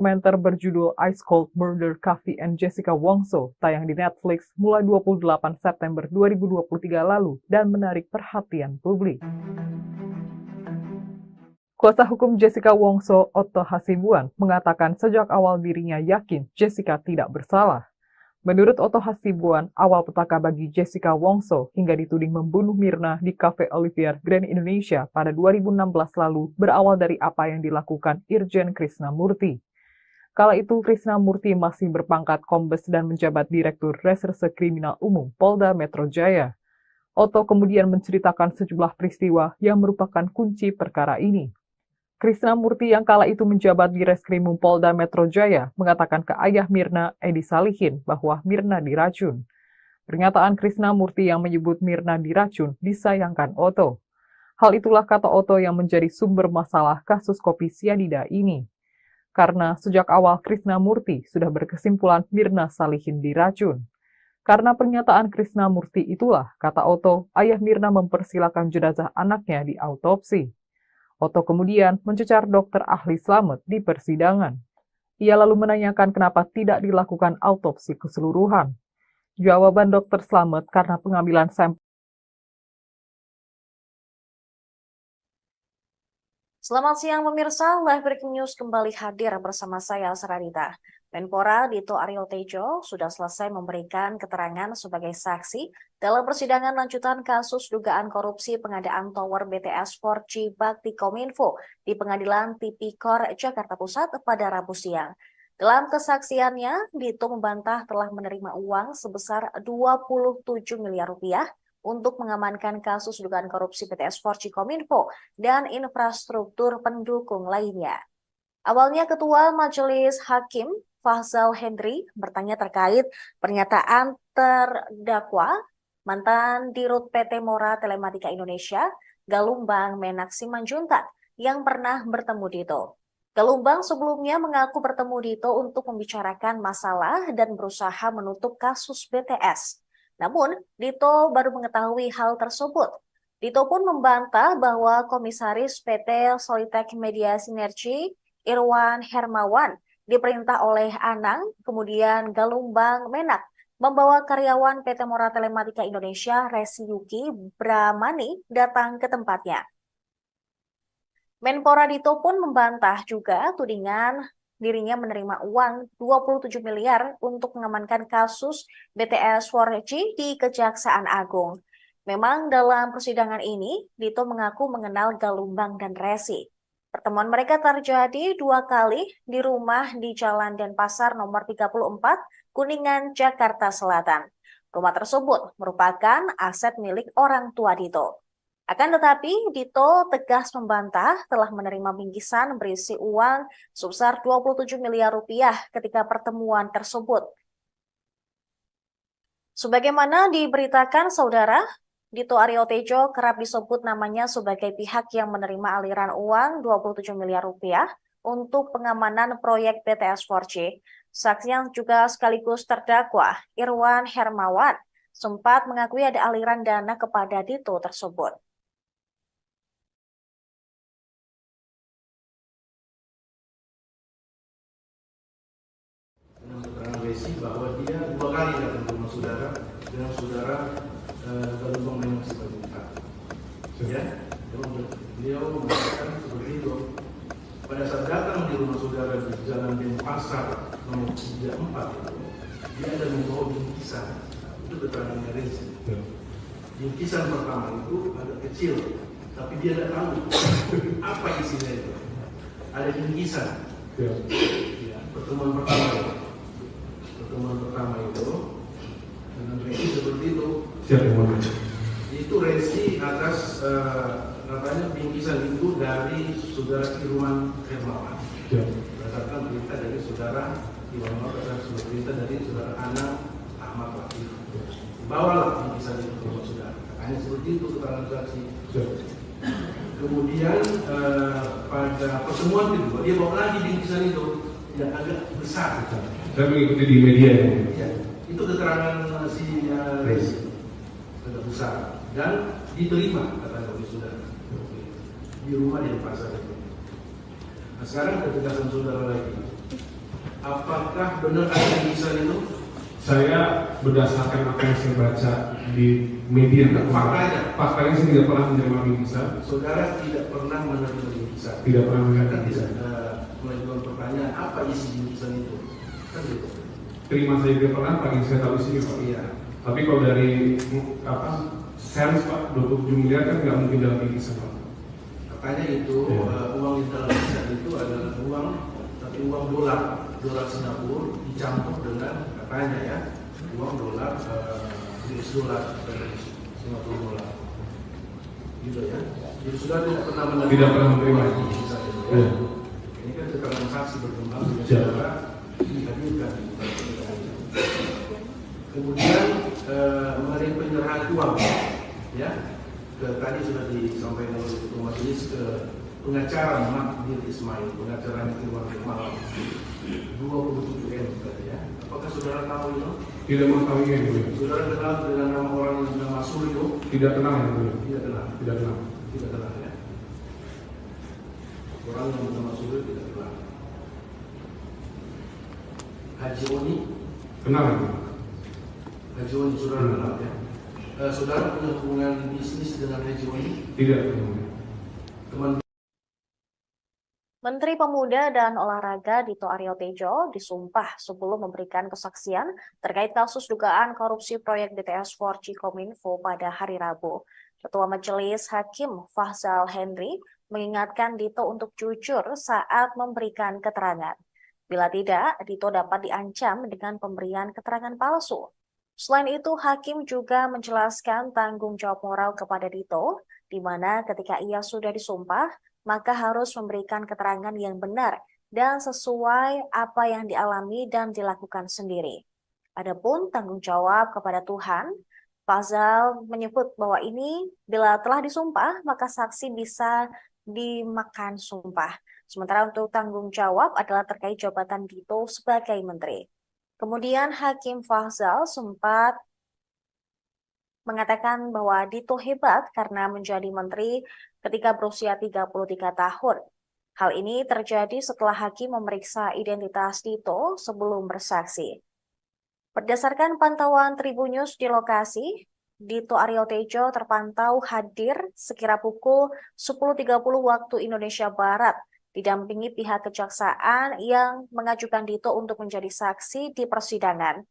Dokumenter berjudul Ice Cold Murder Kavi and Jessica Wongso tayang di Netflix mulai 28 September 2023 lalu dan menarik perhatian publik. Kuasa hukum Jessica Wongso, Otto Hasibuan, mengatakan sejak awal dirinya yakin Jessica tidak bersalah. Menurut Otto Hasibuan, awal petaka bagi Jessica Wongso hingga dituding membunuh Mirna di Cafe Olivier Grand Indonesia pada 2016 lalu berawal dari apa yang dilakukan Irjen Krisnamurti. Kala itu Krisnamurti masih berpangkat Kombes dan menjabat Direktur Reserse Kriminal Umum Polda Metro Jaya. Otto kemudian menceritakan sejumlah peristiwa yang merupakan kunci perkara ini. Krisnamurti yang kala itu menjabat di Reskrimum Polda Metro Jaya mengatakan ke ayah Mirna, Edi Salihin, bahwa Mirna diracun. Pernyataan Krisnamurti yang menyebut Mirna diracun disayangkan Otto. Hal itulah kata Otto yang menjadi sumber masalah kasus kopi sianida ini. Karena sejak awal Krisnamurti sudah berkesimpulan Mirna Salihin diracun. Karena pernyataan Krisnamurti itulah, kata Otto, ayah Mirna mempersilakan jenazah anaknya diautopsi. Otto kemudian mencecar dokter ahli Slamet di persidangan. Ia lalu menanyakan kenapa tidak dilakukan autopsi keseluruhan. Jawaban dokter Slamet karena pengambilan sampel. Selamat siang pemirsa, Live Breaking News kembali hadir bersama saya Saranita. Menpora Dito Aryo Tejo sudah selesai memberikan keterangan sebagai saksi dalam persidangan lanjutan kasus dugaan korupsi pengadaan tower BTS 4G Bakti Kominfo di Pengadilan Tipikor Jakarta Pusat pada Rabu siang. Dalam kesaksiannya, Dito membantah telah menerima uang sebesar 27 miliar rupiah untuk mengamankan kasus dugaan korupsi BTS 4G Kominfo dan infrastruktur pendukung lainnya. Awalnya Ketua Majelis Hakim Fahzal Hendri bertanya terkait pernyataan terdakwa mantan Dirut PT Mora Telematika Indonesia, Galumbang Menak Simanjuntak, yang pernah bertemu Dito. Galumbang sebelumnya mengaku bertemu Dito untuk membicarakan masalah dan berusaha menutup kasus BTS. Namun, Dito baru mengetahui hal tersebut. Dito pun membantah bahwa Komisaris PT Solitek Media Sinergi, Irwan Hermawan, diperintah oleh Anang, kemudian Galumbang Menak, membawa karyawan PT Mora Telematika Indonesia, Resi Yuki Bramani, datang ke tempatnya. Menpora Dito pun membantah juga tudingan dirinya menerima uang 27 miliar untuk mengamankan kasus BTS 4G di Kejaksaan Agung. Memang dalam persidangan ini, Dito mengaku mengenal Galumbang dan Resi. Pertemuan mereka terjadi 2 kali di rumah di Jalan Denpasar nomor 34, Kuningan, Jakarta Selatan. Rumah tersebut merupakan aset milik orang tua Dito. Akan tetapi, Dito tegas membantah telah menerima bingkisan berisi uang sebesar 27 miliar rupiah ketika pertemuan tersebut. Sebagaimana diberitakan saudara, Dito Aryo Tejo kerap disebut namanya sebagai pihak yang menerima aliran uang 27 miliar rupiah untuk pengamanan proyek BTS 4G. Saksi yang juga sekaligus terdakwa, Irwan Hermawan, sempat mengakui ada aliran dana kepada Dito tersebut. Bahwa dia 2 kali datang ke rumah saudara dengan saudara Galumbang Menak Simanjuntak. Ya, beliau mengatakan seperti itu. Pada saat datang di rumah saudara di Jalan Denpasar nomor 34 itu, dia ada membawa bingkisan. Itu keterangannya Resi. Bingkisan pertama itu agak kecil, tapi dia tidak tahu apa isinya itu. Ada bingkisan. Ya, pertemuan pertama itu. Dengan Resi seperti itu. Itu Resi atas katanya bingkisan itu dari saudara Irwan Hermawan. Berdasarkan perintah dari saudara Irwan Hermawan, berdasarkan perintah dari saudara Anang Ahmad Latif. Bawalah bingkisan itu ke rumah saudara. Katanya seperti itu keterangan saksi. Kemudian pada pertemuan kedua dia bawa lagi bingkisan itu yang agak besar. Saya mengikuti di media ya. Itu keterangan si Resi agak besar dan diterima kata oleh saudara di rumah di pasar itu. Nah, sekarang ketegasan saudara lagi Apakah benar ada tulisan itu? Saya berdasarkan apa yang saya baca di media, faktanya saya tidak pernah menerima bingkisan. Saudara tidak pernah menerima bingkisan. Tidak pernah menerima Karena bingkisan. tidak mengajukan pertanyaan apa isi bingkisan itu. Kan gitu. Terima saya tidak pernah, paling saya tahu sini Pak. Iya. Tapi kalau dari apa sens Pak, 27 miliar kan nggak mungkin dalam bingkisan Pak. Katanya itu uang di dalam bingkisan itu adalah uang, tapi uang dolar Singapura dicampur dengan katanya ya uang dolar US dolar dari Singapura dolar gitu ya. Jadi sudah tidak pernah menerima bingkisan itu ya. Ini kan keterangan saksi berkembang dengan saudara dihadirkan di persidangan. Kemudian mengenai penyerahan uang ya tadi sudah disampaikan oleh ketua majelis ke pengacara Magdir Ismail, pengacara Irwan Malam 27 M tadi ya. Apakah saudara tahu itu? Tidak mengetahui yang mulia. Saudara kenal dengan nama orang yang bernama Suryo? Tidak kenal yang mulia. Tidak kenal. Tidak kenal. Tidak kenal ya. Orang yang bernama Suryo tidak kenal. Haji Oni? Kenal yang mulia. Haji Oni saudara kenal ya. Saudara punya hubungan bisnis dengan Haji Oni? Tidak kenal. Teman Menteri Pemuda dan Olahraga Dito Aryo Tejo disumpah sebelum memberikan kesaksian terkait kasus dugaan korupsi proyek BTS 4G Kominfo pada hari Rabu. Ketua Majelis Hakim Fahzal Henry mengingatkan Dito untuk jujur saat memberikan keterangan. Bila tidak, Dito dapat diancam dengan pemberian keterangan palsu. Selain itu, Hakim juga menjelaskan tanggung jawab moral kepada Dito, di mana ketika ia sudah disumpah, maka harus memberikan keterangan yang benar dan sesuai apa yang dialami dan dilakukan sendiri. Adapun tanggung jawab kepada Tuhan, Fahzal menyebut bahwa ini bila telah disumpah, maka saksi bisa dimakan sumpah. Sementara untuk tanggung jawab adalah terkait jabatan Dito sebagai menteri. Kemudian Hakim Fahzal sempat mengatakan bahwa Dito hebat karena menjadi menteri ketika berusia 33 tahun. Hal ini terjadi setelah Hakim memeriksa identitas Dito sebelum bersaksi. Berdasarkan pantauan Tribunnews di lokasi, Dito Aryo Tejo terpantau hadir sekira pukul 10.30 waktu Indonesia Barat, didampingi pihak kejaksaan yang mengajukan Dito untuk menjadi saksi di persidangan.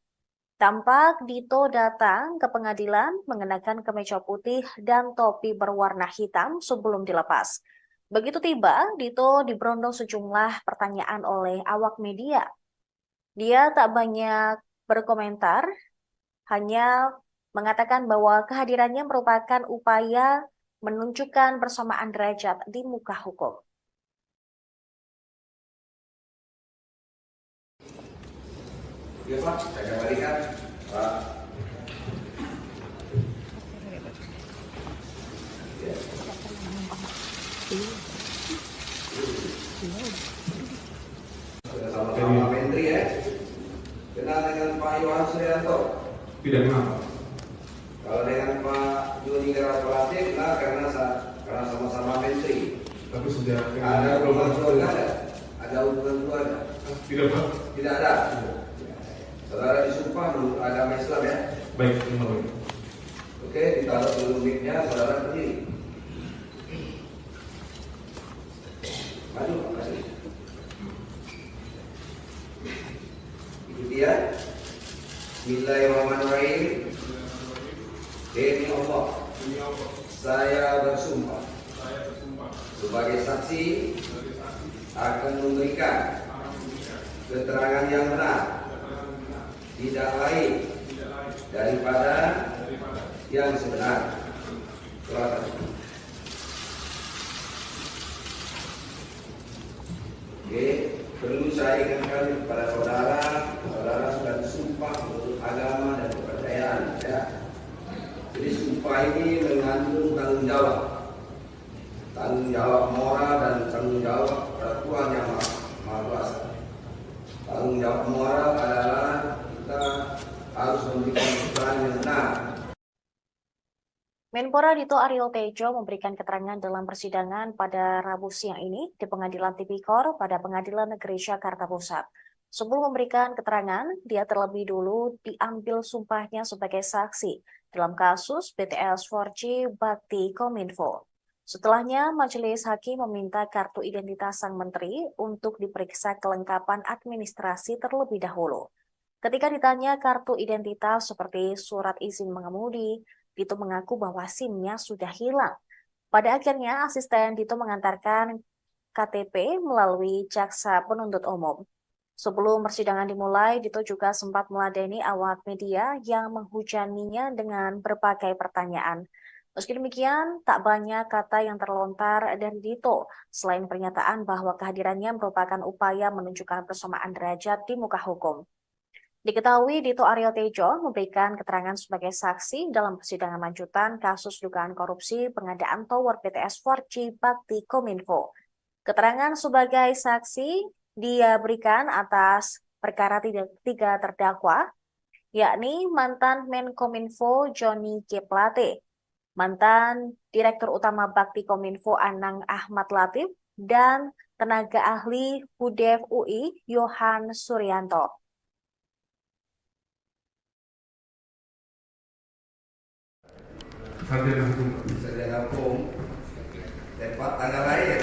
Tampak Dito datang ke pengadilan mengenakan kemeja putih dan topi berwarna hitam sebelum dilepas. Begitu tiba, Dito diberondong sejumlah pertanyaan oleh awak media. Dia tak banyak berkomentar, hanya mengatakan bahwa kehadirannya merupakan upaya menunjukkan persamaan derajat di muka hukum. Ya Pak, saya kembalikan Pak. Ya. Sudah sama-sama menteri ya. Kenal dengan Pak Yohan Suryanto? Tidak kenal Pak. Kalau dengan Pak Joni Gerapalate kenal karena sama-sama menteri. Tapi sudah Ada hubungan keluarga ada? Ada hubungan keluarga? Tidak Pak. Tidak ada. Saudara disumpah menurut agama Islam ya? Baik, terima kasih. Oke, ditaruh dulu mic-nya, saudara berdiri. Maju, makasih. Itu dia. Bismillahirrahmanirrahim. Demi Allah, saya bersumpah sebagai saksi akan memberikan keterangan yang benar, tidak lain daripada yang sebenar. Oke, perlu saya ingatkan kepada saudara sudah disumpah menurut agama dan kepercayaan ya. Jadi sumpah ini mengandung tanggung jawab moral dan tanggung jawab pada Tuhan yang Maha Kuasa. Tanggung jawab moral adalah kita harus memberikan keterangan yang benar. Menpora Dito Aryo Tejo memberikan keterangan dalam persidangan pada Rabu siang ini di Pengadilan Tipikor pada Pengadilan Negeri Jakarta Pusat. Sebelum memberikan keterangan, dia terlebih dulu diambil sumpahnya sebagai saksi dalam kasus BTS 4G Bakti Kominfo. Setelahnya, majelis hakim meminta kartu identitas sang menteri untuk diperiksa kelengkapan administrasi terlebih dahulu. Ketika ditanya kartu identitas seperti surat izin mengemudi, Dito mengaku bahwa SIM-nya sudah hilang. Pada akhirnya, asisten Dito mengantarkan KTP melalui jaksa penuntut umum. Sebelum persidangan dimulai, Dito juga sempat meladeni awak media yang menghujaninya dengan berbagai pertanyaan. Meski demikian, tak banyak kata yang terlontar dari Dito, selain pernyataan bahwa kehadirannya merupakan upaya menunjukkan persamaan derajat di muka hukum. Diketahui Dito Aryo Tejo memberikan keterangan sebagai saksi dalam persidangan lanjutan kasus dugaan korupsi pengadaan tower BTS 4G Bakti Kominfo. Keterangan sebagai saksi dia berikan atas perkara tiga terdakwa, yakni mantan Menkominfo Johnny G. Plate, mantan Direktur Utama Bakti Kominfo Anang Ahmad Latif, dan tenaga ahli HUDEF UI Yohan Suryanto. Sarjana Hukum Sarjana Hukum, tempat tanggal lahir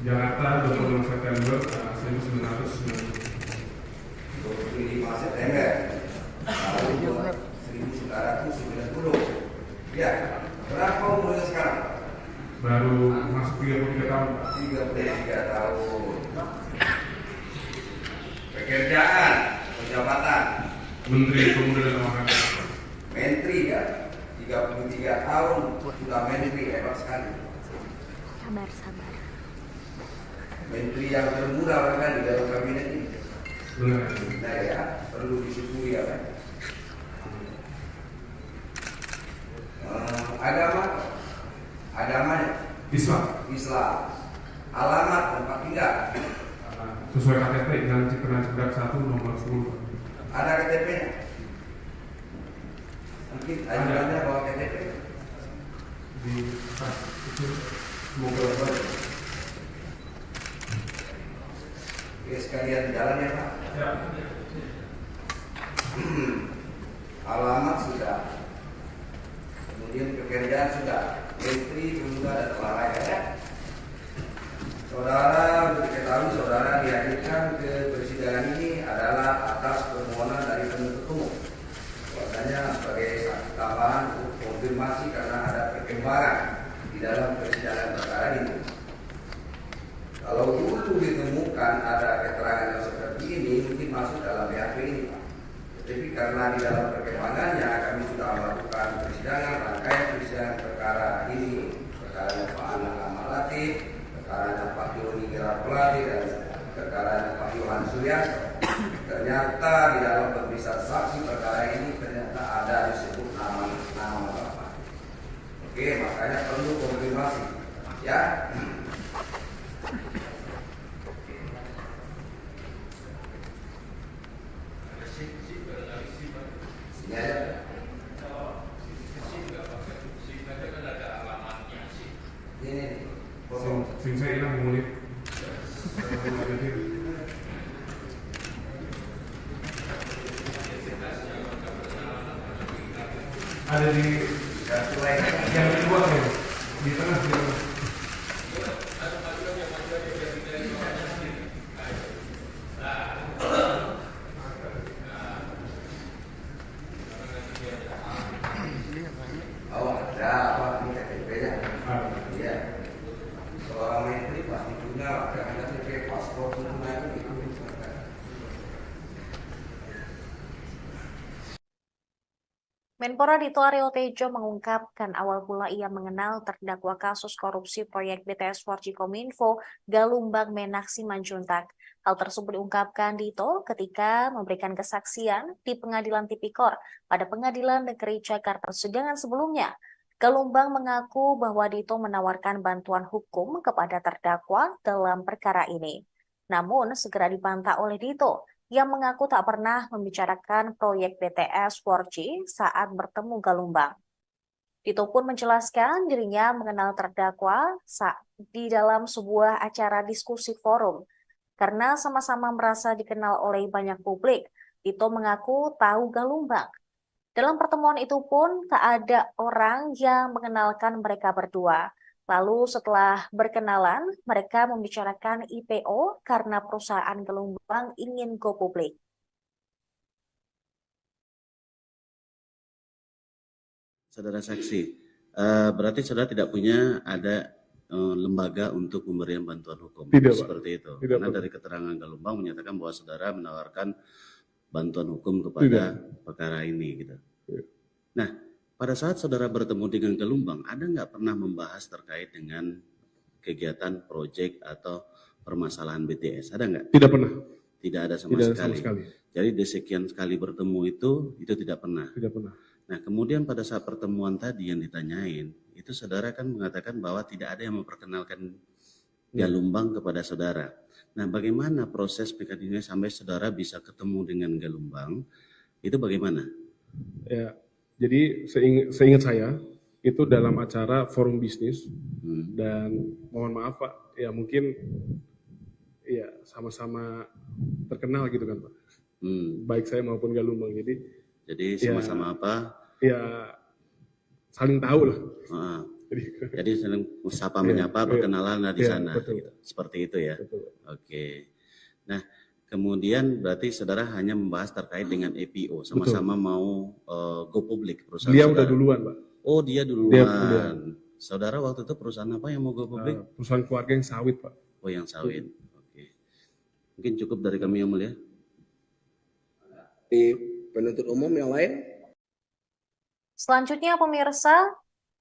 Jakarta 26 September 1990. 25 September tahun 1990. Ya, berapa umurnya sekarang? Baru masuk 33 tahun. 33 tahun. Pekerjaan, jabatan Menteri Pemuda dan Olahraga. menteri ya, 33 tahun sudah menteri, hebat sekali. Sabar. Menteri yang termuda bahkan di dalam kabinet ini. Benar. Nah ya, perlu disyukuri ya kan. Agamanya Islam. Alamat tempat tinggal Sesuai KTP Jalan Cipinang Cedak 1 nomor 10. ada KTP-nya. Mungkin ajudannya bawa KTP Di tas itu semoga baik. Oke, sekalian jalan ya Pak. ya. Alamat sudah, kemudian pekerjaan sudah, Menteri Pemuda dan Olahraga ya. Saudara, untuk diketahui saudara dihadirkan ke persidangan ini adalah atas permohonan dari penuntut umum. Bahwasanya sebagai saksi tambahan untuk konfirmasi karena ada perkembangan di dalam persidangan perkara ini. Kalau dulu ditemukan ada keterangan yang seperti ini, mungkin masuk dalam BAP ini Pak. Tapi karena di dalam perkembangannya kami sudah melakukan persidangan, rangkaian persidangan perkara ini, perkara Pak Anang Ahmad Latif, perkara Pak Johnny G. Plate, dan perkara Pak Yohan Suryanto. Ternyata di dalam pemeriksaan saksi perkara ini ternyata ada disebut nama Bapak. Oke, makanya perlu konfirmasi, ya. Sini aja. Ini foto. Sing saya hilang mulut. Ada di Kartu lain. yang kedua ya, di tengah. Oh, ada apa ini KTP-nya? Ada. Iya. Seorang menteri pasti punya lah, jangan KTP, paspor punya itu. Menpora Dito Aryo Tejo mengungkapkan awal mula ia mengenal terdakwa kasus korupsi proyek BTS 4G Kominfo Galumbang Menak Simanjuntak. Hal tersebut diungkapkan Dito ketika memberikan kesaksian di Pengadilan Tipikor pada Pengadilan Negeri Jakarta persidangan sebelumnya. Galumbang mengaku bahwa Dito menawarkan bantuan hukum kepada terdakwa dalam perkara ini. Namun segera dibantah oleh Dito yang mengaku tak pernah membicarakan proyek BTS 4G saat bertemu Galumbang. Dito pun menjelaskan dirinya mengenal terdakwa saat di dalam sebuah acara diskusi forum. karena sama-sama merasa dikenal oleh banyak publik. Tito mengaku tahu Galumbang. Dalam pertemuan itu pun tak ada orang yang mengenalkan mereka berdua. Lalu setelah berkenalan, mereka membicarakan IPO karena perusahaan Galumbang ingin go publik. Saudara saksi, berarti saudara tidak punya ada lembaga untuk pemberian bantuan hukum. Tidak, Pak. Seperti itu. Tidak, Karena Pak. dari keterangan Galumbang menyatakan bahwa saudara menawarkan bantuan hukum kepada perkara ini, gitu. Tidak. Nah, pada saat saudara bertemu dengan Galumbang, ada nggak pernah membahas terkait dengan kegiatan proyek atau permasalahan BTS? Ada nggak? Tidak pernah. Tidak ada sama Tidak sekali. sama sekali. Jadi di sekian sekali bertemu itu tidak pernah. Tidak pernah. Nah, kemudian pada saat pertemuan tadi yang ditanyain, itu saudara kan mengatakan bahwa tidak ada yang memperkenalkan Galumbang kepada saudara. Nah, bagaimana proses mekanisme sampai saudara bisa ketemu dengan Galumbang? Itu bagaimana? Ya, jadi seingat saya itu dalam acara forum bisnis dan mohon maaf Pak, ya mungkin ya sama-sama terkenal gitu kan Pak. Baik saya maupun Galumbang. Jadi sama-sama apa? Ya saling tahu lah. Jadi saling sapa menyapa, perkenalan di sana. Betul. Gitu. Seperti itu ya. Betul. Oke. Nah, kemudian berarti saudara hanya membahas terkait dengan IPO, sama-sama mau go public perusahaan. Dia saudara. udah duluan Pak. Oh, dia duluan. Saudara waktu itu perusahaan apa yang mau go public? Perusahaan keluarga yang sawit Pak. Oh, yang sawit. Oke. Mungkin cukup dari kami yang mulia. Di penuntut umum yang lain? Selanjutnya pemirsa,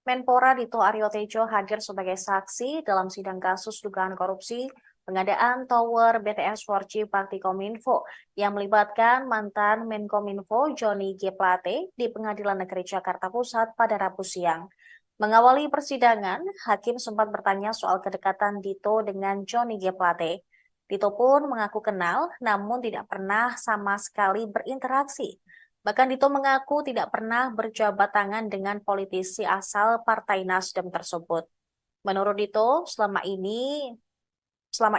Menpora Dito Aryo Tejo hadir sebagai saksi dalam sidang kasus dugaan korupsi pengadaan tower BTS 4G Bakti Kominfo yang melibatkan mantan Menkominfo Johnny G. Plate di Pengadilan Negeri Jakarta Pusat pada Rabu siang. Mengawali persidangan, hakim sempat bertanya soal kedekatan Dito dengan Johnny G. Plate. Dito pun mengaku kenal, namun tidak pernah sama sekali berinteraksi. Bahkan Dito mengaku tidak pernah berjabat tangan dengan politisi asal Partai Nasdem tersebut. Menurut Dito, selama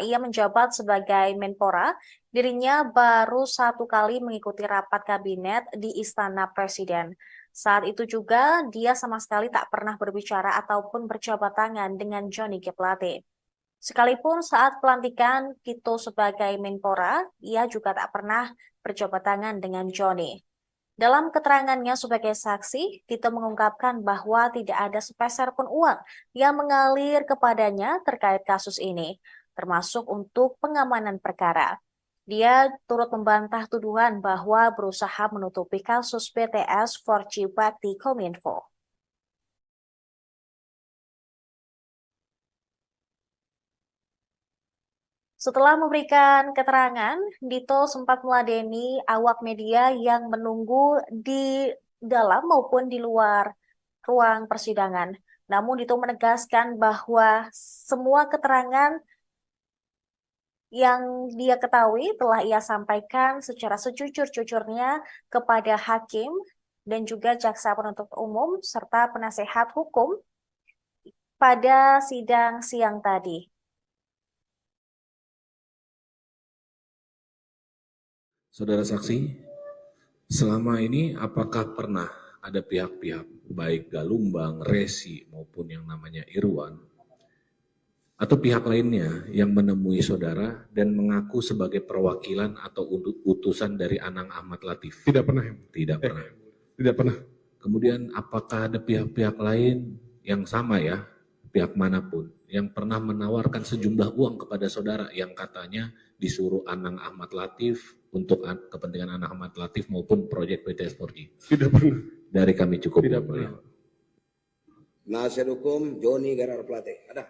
ia menjabat sebagai Menpora, dirinya baru 1 kali mengikuti rapat kabinet di Istana Presiden. Saat itu juga dia sama sekali tak pernah berbicara ataupun berjabat tangan dengan Johnny G. Plate. Sekalipun saat pelantikan Dito sebagai Menpora, ia juga tak pernah berjabat tangan dengan Johnny. Dalam keterangannya sebagai saksi, Dito mengungkapkan bahwa tidak ada sepeser pun uang yang mengalir kepadanya terkait kasus ini, termasuk untuk pengamanan perkara. Dia turut membantah tuduhan bahwa berusaha menutupi kasus BTS 4G Bakti Kominfo. Setelah memberikan keterangan, Dito sempat meladeni awak media yang menunggu di dalam maupun di luar ruang persidangan. Namun Dito menegaskan bahwa semua keterangan yang dia ketahui telah ia sampaikan secara sejujur-jujurnya kepada hakim dan juga jaksa penuntut umum serta penasehat hukum pada sidang siang tadi. Saudara saksi, selama ini apakah pernah ada pihak-pihak baik Galumbang, Resi maupun yang namanya Irwan atau pihak lainnya yang menemui saudara dan mengaku sebagai perwakilan atau utusan dari Anang Ahmad Latif? Tidak pernah. Tidak pernah. Tidak pernah. Kemudian apakah ada pihak-pihak lain yang sama ya, pihak manapun yang pernah menawarkan sejumlah uang kepada saudara yang katanya disuruh Anang Ahmad Latif untuk kepentingan Anang Ahmad Latif maupun proyek BTS 4G? Tidak pernah. Dari kami cukup. Tidak mulia. pernah. Nasihat hukum Johnny Gerard Plate. Ada?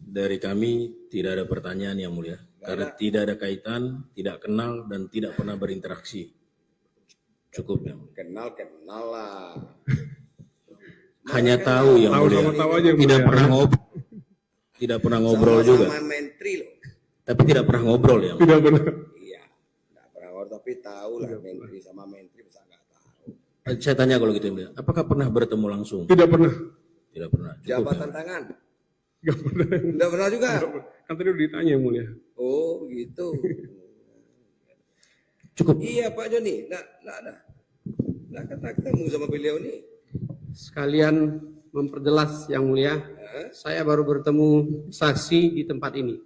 Dari kami tidak ada pertanyaan yang mulia. Karena tidak ada kaitan, tidak kenal, dan tidak pernah berinteraksi. Cukup yang mulia. Kenal lah. Hanya tahu yang mulia. Tahu aja yang Tidak mulia. pernah ngobrol. Tidak pernah ngobrol juga. Sama menteri loh. Tapi tidak pernah ngobrol ya. Tidak pernah. Iya. Tidak pernah ngobrol tapi tahu lah menteri sama menteri bisa nggak tahu. Saya tanya kalau gitu yang mulia. Apakah pernah bertemu langsung? Tidak pernah. Tidak pernah. Cukup Jabatan ya. tangan. Nggak pernah. Enggak pernah juga. Kan tadi udah ditanya yang mulia. Oh, begitu. Cukup. Iya Pak Joni, enggak ada. Enggak ketemu sama beliau nih. Sekalian memperjelas yang mulia, saya baru bertemu saksi di tempat ini.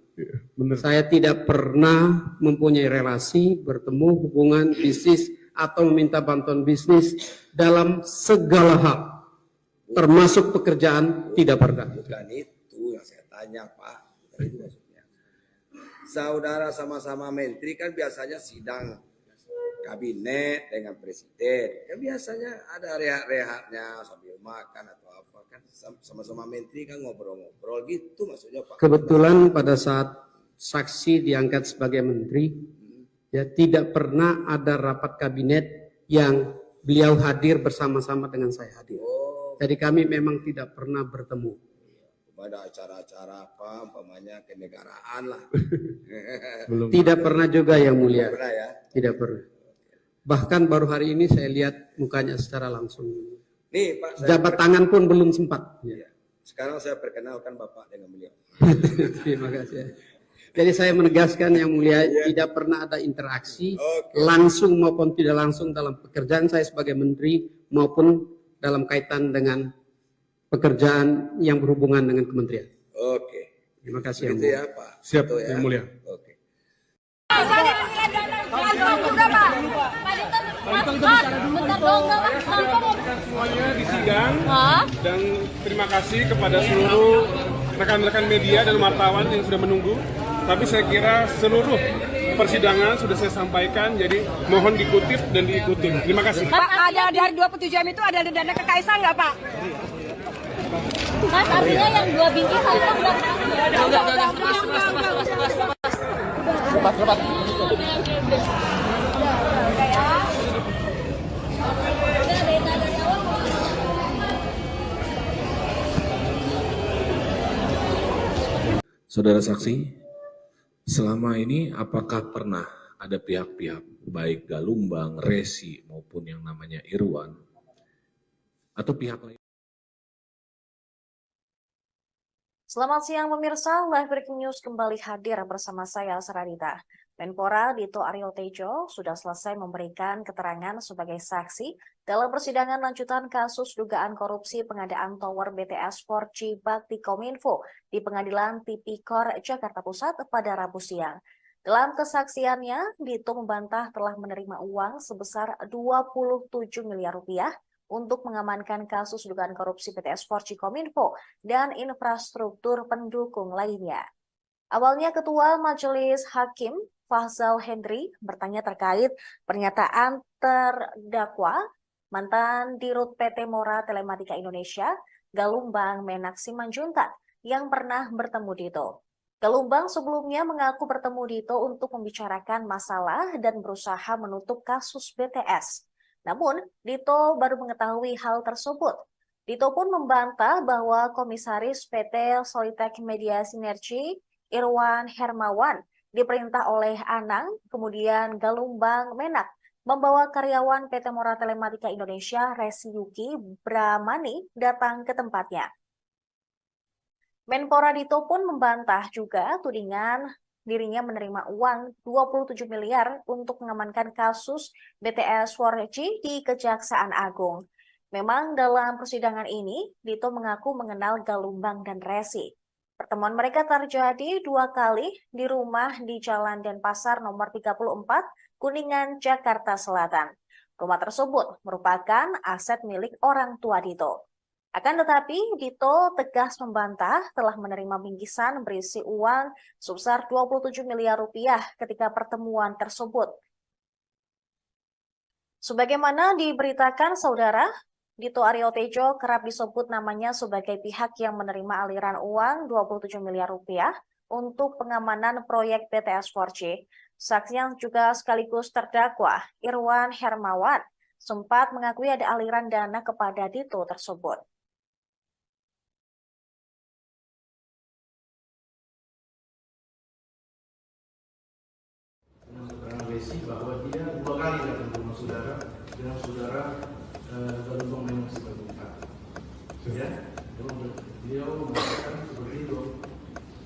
Benar. Saya tidak pernah mempunyai relasi, bertemu hubungan bisnis atau meminta bantuan bisnis dalam segala hal, termasuk pekerjaan, tidak pernah. Bukan itu yang saya tanya Pak. Bukan itu maksudnya. Saudara sama-sama menteri kan biasanya sidang kabinet dengan presiden. Kan biasanya ada rehat-rehatnya sambil makan atau apa kan. Sama-sama menteri kan ngobrol-ngobrol gitu maksudnya Pak. Kebetulan pada saat saksi diangkat sebagai menteri, ya tidak pernah ada rapat kabinet yang beliau hadir bersama-sama dengan saya hadir. Jadi kami memang tidak pernah bertemu. Ada acara-acara apa, umpamanya kenegaraan lah. Belum. Tidak pernah juga yang mulia. Tidak pernah ya? Tidak pernah. Bahkan baru hari ini saya lihat mukanya secara langsung. Nih Pak, Jabat tangan pun belum sempat. Ya. Sekarang saya perkenalkan Bapak dengan beliau. Terima kasih. Jadi saya menegaskan yang mulia, tidak pernah ada interaksi langsung maupun tidak langsung dalam pekerjaan saya sebagai menteri maupun dalam kaitan dengan pekerjaan yang berhubungan dengan kementerian. Oke. Terima kasih yang Gitu mulia. ya Pak. Siap, Gitu ya. yang mulia. Oke. Semuanya di sidang dan terima kasih kepada seluruh rekan-rekan media dan wartawan yang sudah menunggu. Tapi saya kira seluruh persidangan sudah saya sampaikan, jadi mohon dikutip dan diikuti. Terima kasih. Pak, ada dari 27 itu ada dana ke Kaisang nggak Pak? Mas, artinya yang 2 bingkisan itu udah Saudara saksi, selama ini apakah pernah ada pihak-pihak baik Galumbang, Resi maupun yang namanya Irwan atau pihak lain? Selamat siang pemirsa, Live Breaking News kembali hadir bersama saya Saranita. Menpora Dito Aryo Tejo sudah selesai memberikan keterangan sebagai saksi dalam persidangan lanjutan kasus dugaan korupsi pengadaan tower BTS 4G Bakti Kominfo di Pengadilan Tipikor Jakarta Pusat pada Rabu siang. Dalam kesaksiannya, Dito membantah telah menerima uang sebesar 27 miliar rupiah untuk mengamankan kasus dugaan korupsi BTS 4G Kominfo dan infrastruktur pendukung lainnya. Awalnya Ketua Majelis Hakim Fahzal Hendri bertanya terkait pernyataan terdakwa mantan Dirut PT Mora Telematika Indonesia, Galumbang Menak Simanjuntak, yang pernah bertemu Dito. Galumbang sebelumnya mengaku bertemu Dito untuk membicarakan masalah dan berusaha menutup kasus BTS. Namun, Dito baru mengetahui hal tersebut. Dito pun membantah bahwa Komisaris PT Solitek Media Sinergi, Irwan Hermawan, diperintah oleh Anang, kemudian Galumbang Menak, membawa karyawan PT Mora Telematika Indonesia, Resi Yuki Bramani, datang ke tempatnya. Menpora Dito pun membantah juga tudingan dirinya menerima uang 27 miliar untuk mengamankan kasus BTS 4G di Kejaksaan Agung. Memang dalam persidangan ini, Dito mengaku mengenal Galumbang dan Resi. Pertemuan mereka terjadi 2 kali di rumah di Jalan Denpasar nomor 34, Kuningan, Jakarta Selatan. Rumah tersebut merupakan aset milik orang tua Dito. Akan tetapi, Dito tegas membantah telah menerima bingkisan berisi uang sebesar 27 miliar rupiah ketika pertemuan tersebut. Sebagaimana diberitakan saudara, Dito Aryo Tejo kerap disebut namanya sebagai pihak yang menerima aliran uang 27 miliar rupiah untuk pengamanan proyek BTS 4G. Saksi yang juga sekaligus terdakwa, Irwan Hermawan, sempat mengakui ada aliran dana kepada Dito tersebut. Keterangan Resi bahwa dia 2 kali datang ke rumah saudara dengan saudara Galumbang Menak Simanjuntak. Ya, Beliau mengatakan seperti itu.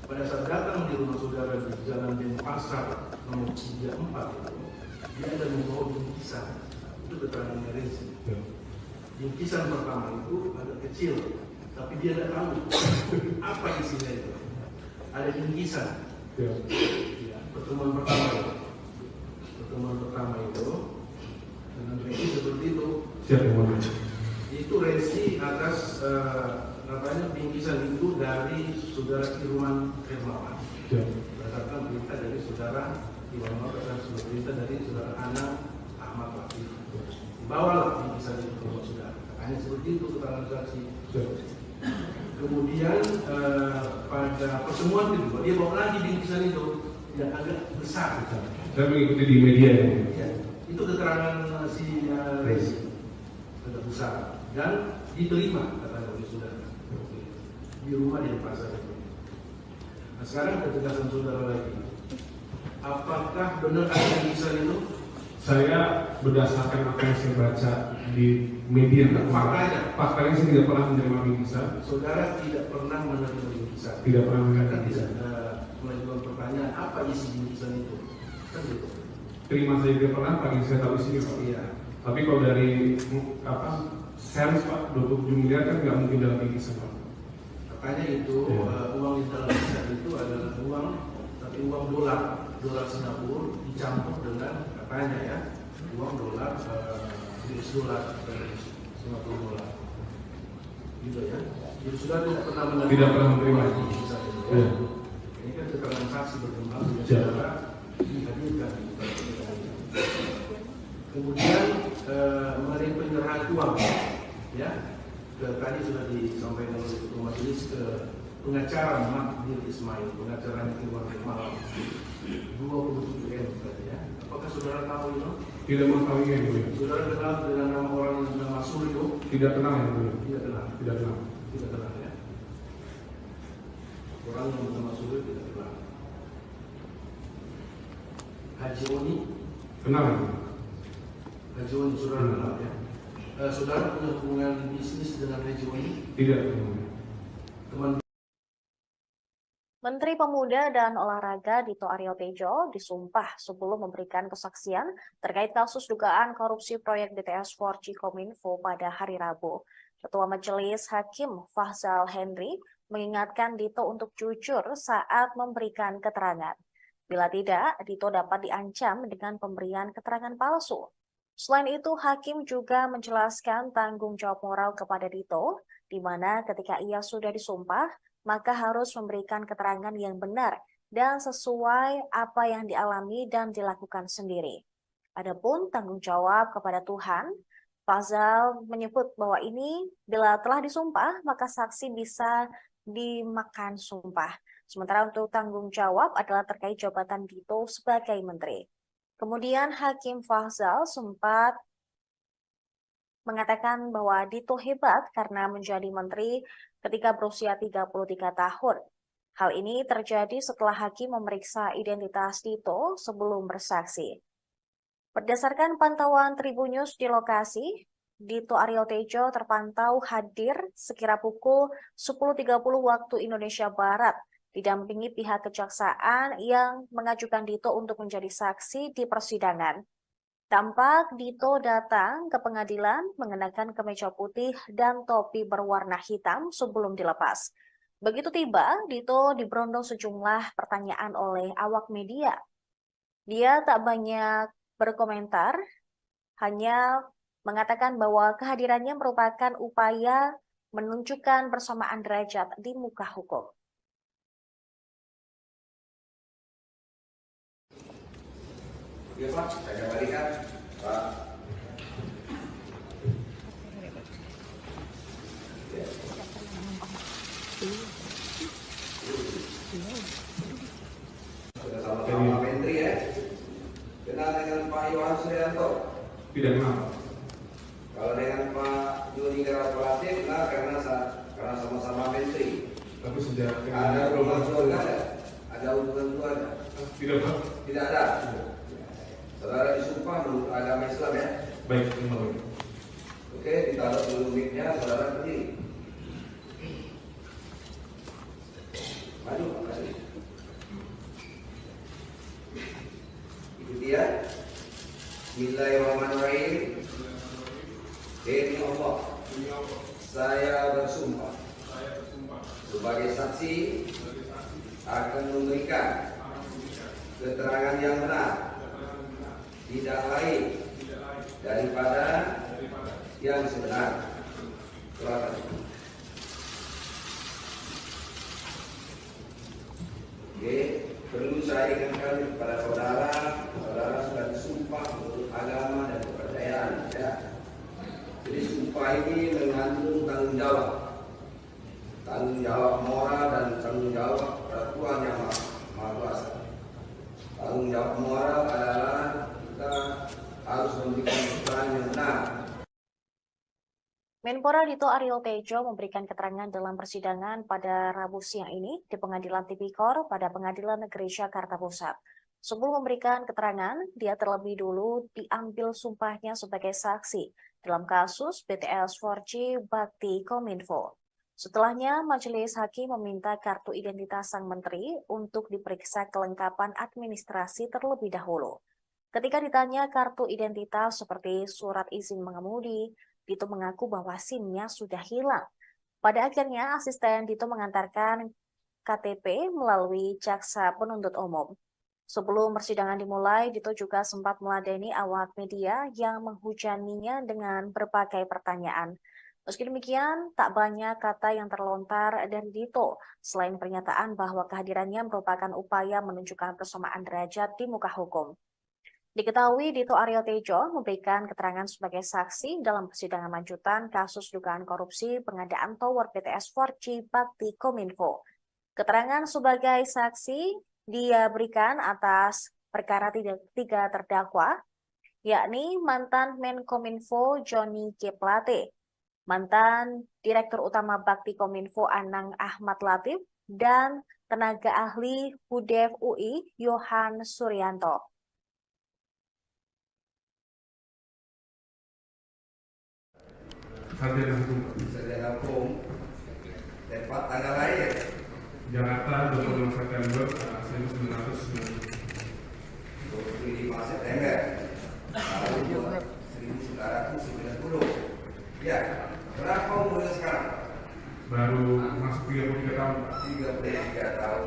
Pada saat datang di rumah saudara di Jalan Denpasar nomor 34 itu, dia ada membawa bingkisan. Itu keterangan Resi. Bingkisan pertama itu agak kecil, tapi dia tidak tahu apa isinya itu. Ada bingkisan. Ya, pertemuan pertama itu dengan Resi seperti itu. Itu Resi atas bingkisan itu dari saudara Irwan Hermawan. Berdasarkan perintah dari saudara Irwan Hermawan, berdasarkan perintah dari saudara Ana Ahmad Latif. Bawalah bingkisan itu ke saudara. Hanya seperti itu keterangan saksi. Kemudian pada pertemuan kedua dia bawa lagi bingkisan itu yang agak besar. Saya mengikuti di media ya. Itu keterangan si Resi agak besar dan diterima kata oleh saudara di rumah di Denpasar itu. Nah sekarang ketegasan saudara lagi, apakah benar ada bingkisan itu? Saya berdasarkan apa yang saya baca di media, faktanya saya tidak pernah menerima bingkisan. Saudara tidak pernah menerima bingkisan. Tidak pernah menerima bingkisan. Tidak ada mengajukan pertanyaan apa isi bingkisan itu. Kan gitu. Terima saya tidak pernah, pagi saya tahu isinya Pak. Iya. Tapi kalau dari sales Pak, 27 miliar kan nggak mungkin dalam bingkisan Pak. Makanya itu uang di dalam bingkisan itu adalah uang, tapi uang dolar Singapura dicampur dengan katanya ya uang dolar US dollar Singapura dolar gitu ya. Jadi sudah tidak pernah menerima bingkisan itu. Ya. Ini kan keterangan saksi berkembang dengan saudara dihadirkan. Kemudian mengenai penyerahan uang, ya, tadi sudah disampaikan oleh ketua majelis ke pengacara Magdir Ismail, pengacara Irwan Hermawan, 27 M tadi ya. Apakah saudara tahu itu? Tidak mengetahui yang mulia. Saudara kenal dengan nama orang yang bernama Suryo? Tidak kenal yang mulia. Tidak kenal. Tidak kenal. Tidak kenal ya. Orang yang bernama Suryo tidak kenal. Haji Oni? Kenal. Haji Oni saudara kenal ya. Saudara punya hubungan bisnis dengan Haji Oni? Tidak. Menteri Pemuda dan Olahraga Dito Aryo Tejo disumpah sebelum memberikan kesaksian terkait kasus dugaan korupsi proyek BTS 4G Kominfo pada hari Rabu. Ketua Majelis Hakim Fahzal Henry mengingatkan Dito untuk jujur saat memberikan keterangan. Bila tidak, Dito dapat diancam dengan pemberian keterangan palsu. Selain itu, Hakim juga menjelaskan tanggung jawab moral kepada Dito, di mana ketika ia sudah disumpah, maka harus memberikan keterangan yang benar dan sesuai apa yang dialami dan dilakukan sendiri. Adapun tanggung jawab kepada Tuhan, Fahzal menyebut bahwa ini bila telah disumpah, maka saksi bisa dimakan sumpah. Sementara untuk tanggung jawab adalah terkait jabatan Dito sebagai menteri. Kemudian Hakim Fahzal sempat mengatakan bahwa Dito hebat karena menjadi menteri ketika berusia 33 tahun. Hal ini terjadi setelah Hakim memeriksa identitas Dito sebelum bersaksi. Berdasarkan pantauan Tribun News di lokasi, Dito Aryo Tejo terpantau hadir sekira pukul 10.30 waktu Indonesia Barat, didampingi pihak kejaksaan yang mengajukan Dito untuk menjadi saksi di persidangan. Tampak Dito datang ke pengadilan mengenakan kemeja putih dan topi berwarna hitam sebelum dilepas. Begitu tiba, Dito diberondong sejumlah pertanyaan oleh awak media. Dia tak banyak berkomentar, hanya mengatakan bahwa kehadirannya merupakan upaya menunjukkan persamaan derajat di muka hukum. Iya Pak, saya kembalikan Pak. Sudah sama-sama menteri ya. Kenal dengan Pak Yohan Suyanto? Tidak kenal. Kalau dengan Pak Joni Garapalate kenal karena sama-sama menteri. Tapi sejak ada hubungan keluarga ada? Ada hubungan keluarga? Tidak Pak. Tidak ada. Saudara disumpah menurut agama Islam ya? Baik, terima kasih. Oke, ditaruh dulu mic-nya, saudara berdiri. Bismillahirrahmanirrahim. Demi Allah, saya bersumpah sebagai saksi akan memberikan keterangan yang benar, tidak lain daripada yang sebenar. Silakan. Oke, perlu saya ingatkan kepada saudara sudah disumpah menurut agama dan kepercayaan, ya. Jadi sumpah ini mengandung tanggung jawab moral dan tanggung jawab pada Tuhan yang Maha Kuasa. Tanggung jawab moral adalah kita harus memberikan keterangan yang benar. Menpora Dito Aryo Tejo memberikan keterangan dalam persidangan pada Rabu siang ini di Pengadilan Tipikor pada Pengadilan Negeri Jakarta Pusat. Sebelum memberikan keterangan, dia terlebih dulu diambil sumpahnya sebagai saksi dalam kasus BTS 4G Bakti Kominfo. Setelahnya, Majelis Hakim meminta kartu identitas sang menteri untuk diperiksa kelengkapan administrasi terlebih dahulu. Ketika ditanya kartu identitas seperti surat izin mengemudi, Dito mengaku bahwa SIM-nya sudah hilang. Pada akhirnya, asisten Dito mengantarkan KTP melalui jaksa penuntut umum. Sebelum persidangan dimulai, Dito juga sempat meladeni awak media yang menghujaninya dengan berbagai pertanyaan. Meski demikian, tak banyak kata yang terlontar dari Dito, selain pernyataan bahwa kehadirannya merupakan upaya menunjukkan persamaan derajat di muka hukum. Diketahui Dito Aryo Tejo memberikan keterangan sebagai saksi dalam persidangan lanjutan kasus dugaan korupsi pengadaan tower BTS 4G Bakti Kominfo. Keterangan sebagai saksi dia berikan atas perkara tiga terdakwa, yakni mantan Menkominfo Johnny G. Plate, mantan Direktur Utama Bakti Kominfo Anang Ahmad Latif, dan tenaga ahli HUDEF UI Yohan Suryanto. Sarjana hukum, tempat tanggal lahir Jakarta 26 September 1990. 25 September tahun 1990. Ya, berapa umurnya sekarang? Baru masuk 33 tahun. 33 tahun.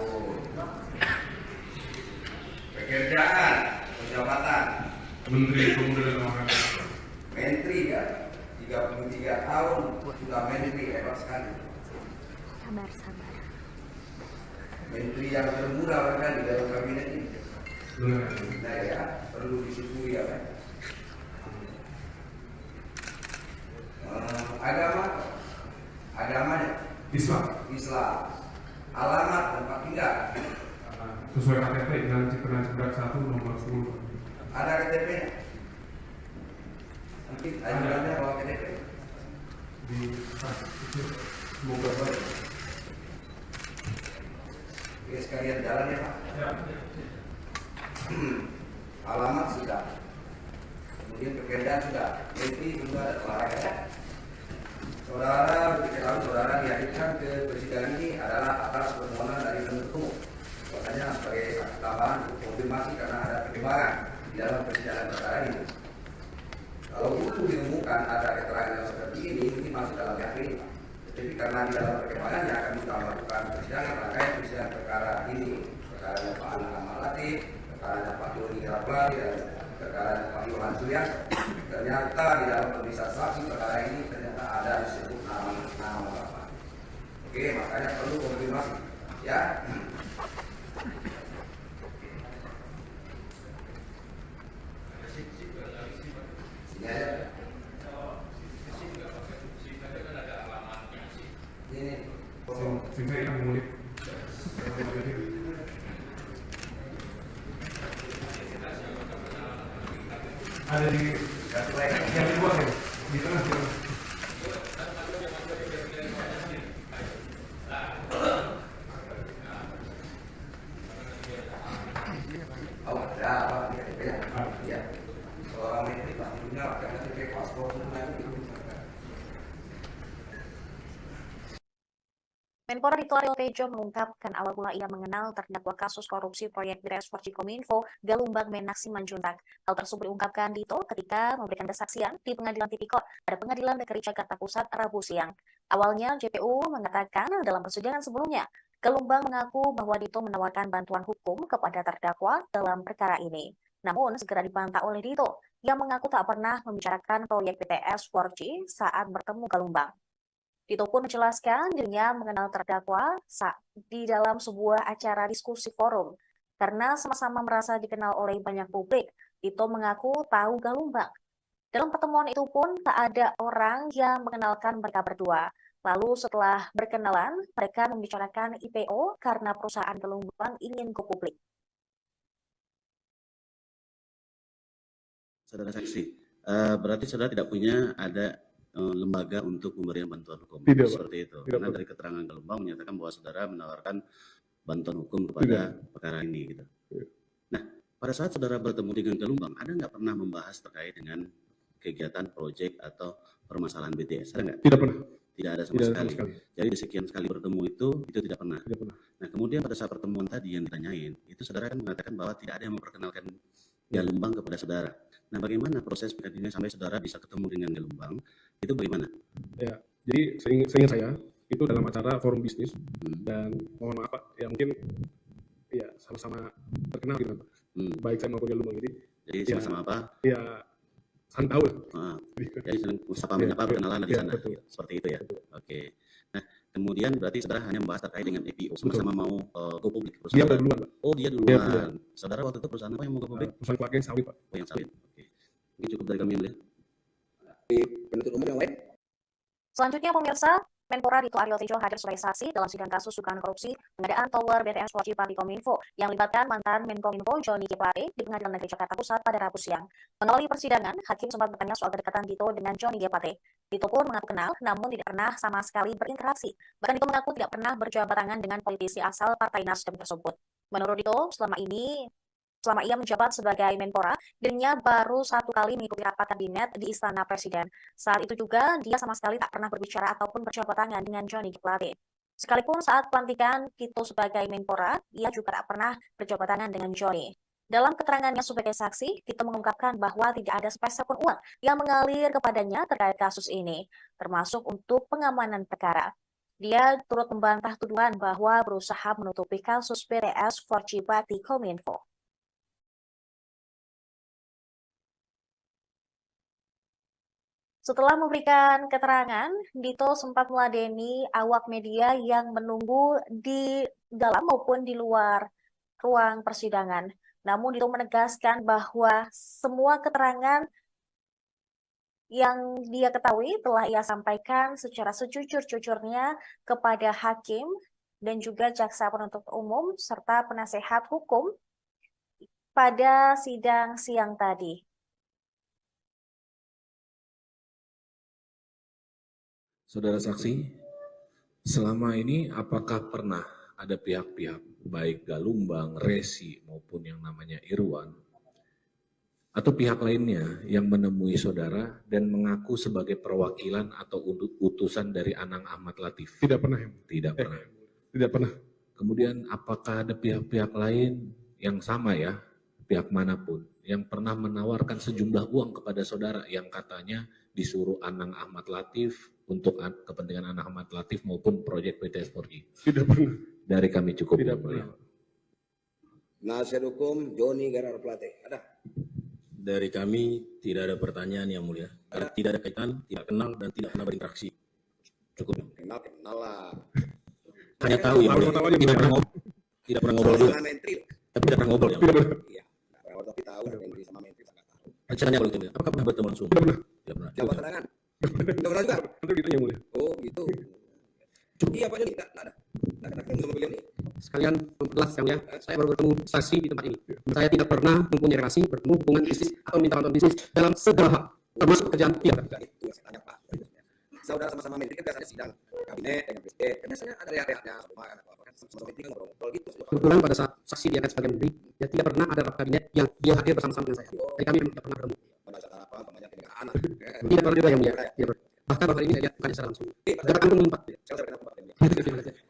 Pekerjaan, jabatan. Menteri Pemuda dan Olahraga. Menteri ya, 33 tahun sudah menteri, hebat sekali. Sabar. Menteri yang termuda bahkan di dalam kabinet ini. Benar. Nah ya, perlu disyukuri ya kan. Agamanya Islam. Alamat tempat tinggal Sesuai KTP dengan Cipta Cegrak 1 nomor 10. ada KTP-nya. Nanti ajudannya bawa KTP Di tas itu semoga baik. Oke, sekalian jalan ya Pak. ya. Alamat sudah, kemudian pekerjaan sudah, menteri juga ada olahraga ya. Saudara diketahui saudara dihadirkan ke persidangan ini adalah atas permohonan dari penuntut umum. Makanya sebagai saksi tambahan konfirmasi karena ada perkembangan di dalam persidangan perkara ini. Kalau itu ditemukan ada keterangan yang seperti ini, mungkin masuk dalam pihak ini Pak. Jadi karena di dalam perkembangannya akan kita lakukan persidangan, makanya persidangan perkara ini, perkaranya Pak Anang Ahmad Latif, perkaranya Pak Doni Raplari, dan perkaranya Pak Yohan Suryanto. Ternyata di dalam pemeriksaan saksi perkara ini ternyata ada disebut nama Bapak. Oke, makanya perlu konfirmasi, ya. Sini aja. Ini. Sini yang mulia. Ada di yang kedua ya, di tengah. Oh, ada apa? Ya. Seorang menteri pasti punya KTP, paspor, semua itu. Menpora Dito Aryo Tejo mengungkapkan awal mula ia mengenal terdakwa kasus korupsi proyek BTS 4G Kominfo Galumbang Menak Simanjuntak. Hal tersebut diungkapkan Dito ketika memberikan kesaksian di Pengadilan Tipikor pada Pengadilan Negeri Jakarta Pusat Rabu siang. Awalnya JPU mengatakan dalam persidangan sebelumnya, Galumbang mengaku bahwa Dito menawarkan bantuan hukum kepada terdakwa dalam perkara ini. Namun segera dibantah oleh Dito yang mengaku tak pernah membicarakan proyek BTS 4G saat bertemu Galumbang. Dito pun menjelaskan dirinya mengenal terdakwa saat di dalam sebuah acara diskusi forum. Karena sama-sama merasa dikenal oleh banyak publik, Dito mengaku tahu Galumbang. Dalam pertemuan itu pun tak ada orang yang mengenalkan mereka berdua. Lalu setelah berkenalan, mereka membicarakan IPO karena perusahaan Galumbang ingin go publik. Saudara saksi, berarti saudara tidak punya ada lembaga untuk pemberian bantuan hukum. Tidak, seperti itu. Tidak, Karena Pak. dari keterangan Galumbang menyatakan bahwa saudara menawarkan bantuan hukum kepada perkara ini. Gitu. Nah, pada saat saudara bertemu dengan Galumbang, ada nggak pernah membahas terkait dengan kegiatan proyek atau permasalahan BTS? Ada nggak? Tidak pernah. Tidak ada sama Tidak ada sekali. sama sekali. Jadi di sekian sekali bertemu itu tidak pernah. Tidak pernah. Nah, kemudian pada saat pertemuan tadi yang ditanyain, itu saudara kan mengatakan bahwa tidak ada yang memperkenalkan Galumbang kepada saudara. Nah, bagaimana proses pengadilan sampai saudara bisa ketemu dengan Galumbang? Itu bagaimana? Ya, jadi seingat saya itu dalam acara forum bisnis dan mohon maaf Pak, ya mungkin ya sama-sama terkenal gitu Pak. Baik saya maupun Galumbang Jadi ya, sama-sama apa? Ya saling tahu lah. Jadi saling sapa menyapa perkenalan di Ya, sana. betul. Seperti itu ya. Oke. Nah, kemudian berarti saudara hanya membahas terkait dengan IPO, sama-sama mau go public. Dia duluan Pak. Oh, dia Dia duluan. duluan. Saudara waktu itu perusahaan apa yang mau go public? Perusahaan kelapa yang sawit Pak. Oh, yang sawit. Oke. Ini cukup dari kami yang mulia. Di penuntut umum yang lain. Selanjutnya pemirsa, Menpora Dito Aryo Tejo hadir sebagai saksi dalam sidang kasus dugaan korupsi pengadaan tower BTS 4G Kominfo yang melibatkan mantan Menkominfo Johnny G. Plate di Pengadilan Negeri Jakarta Pusat pada Rabu siang. Mengawali persidangan, hakim sempat bertanya soal kedekatan Dito dengan Johnny G. Plate. Dito pun mengaku kenal, namun tidak pernah sama sekali berinteraksi. Bahkan Dito mengaku tidak pernah berjabat tangan dengan politisi asal Partai Nasdem tersebut. Menurut Dito, selama ia menjabat sebagai Menpora, dirinya baru 1 kali mengikuti rapat kabinet di Istana Presiden. Saat itu juga, dia sama sekali tak pernah berbicara ataupun berjabat tangan dengan Johnny G. Plate. Sekalipun saat pelantikan Dito sebagai Menpora, ia juga tak pernah berjabat tangan dengan Johnny. Dalam keterangannya sebagai saksi, Dito mengungkapkan bahwa tidak ada sepeser pun uang yang mengalir kepadanya terkait kasus ini, termasuk untuk pengamanan perkara. Dia turut membantah tuduhan bahwa berusaha menutupi kasus BTS 4G Kominfo. Setelah memberikan keterangan, Dito sempat meladeni awak media yang menunggu di dalam maupun di luar ruang persidangan. Namun Dito menegaskan bahwa semua keterangan yang dia ketahui telah ia sampaikan secara sejujur-jujurnya kepada hakim dan juga jaksa penuntut umum serta penasehat hukum pada sidang siang tadi. Saudara saksi, selama ini apakah pernah ada pihak-pihak baik Galumbang, Resi maupun yang namanya Irwan atau pihak lainnya yang menemui saudara dan mengaku sebagai perwakilan atau utusan dari Anang Ahmad Latif? Tidak pernah. Tidak pernah. Tidak pernah. Kemudian apakah ada pihak-pihak lain yang sama ya, pihak manapun, yang pernah menawarkan sejumlah uang kepada saudara yang katanya disuruh Anang Ahmad Latif untuk kepentingan Anang Ahmad Latif maupun proyek BTS 4G? Tidak pernah. Dari kami cukup. Tidak pernah. Nasihat hukum Johnny G. Plate. Ada? Dari kami tidak ada pertanyaan yang mulia. Karena tidak ada kaitan, tidak kenal, dan tidak pernah berinteraksi. Cukup. Kenal lah. Hanya tahu yang mulia. Tidak pernah ngobrol juga. Menteri. Tapi tidak pernah ngobrol ya. Iya. Tapi tahu menteri sama menteri sangat tahu. Rencananya kalau itu, apakah pernah bertemu langsung? Tidak pernah. Tidak pernah. Jawab tangan. Tidak pernah juga. Itu gitu yang mulia. Oh gitu. Iya Pak Johnny. Tidak ada. Tidak ada ketemu sama beliau nih. Sekalian memperjelas yang mulia, saya baru bertemu saksi di tempat ini. Saya tidak pernah mempunyai relasi, bertemu hubungan bisnis atau minta bantuan bisnis dalam segala hal, termasuk pekerjaan tidak. Itu yang saya tanya Pak. Saudara sama-sama menteri kan biasanya sidang kabinet dengan presiden. Kan biasanya ada rehat-rehatnya sama sama menteri kan ngobrol gitu. Kebetulan pada saat saksi diangkat sebagai menteri, ya tidak pernah ada rapat kabinet yang dia hadir bersama-sama dengan saya. Jadi kami tidak pernah bertemu. Tidak pernah juga yang mulia. Bahkan baru ini saya lihat bukan secara langsung. Gerakan pun 4.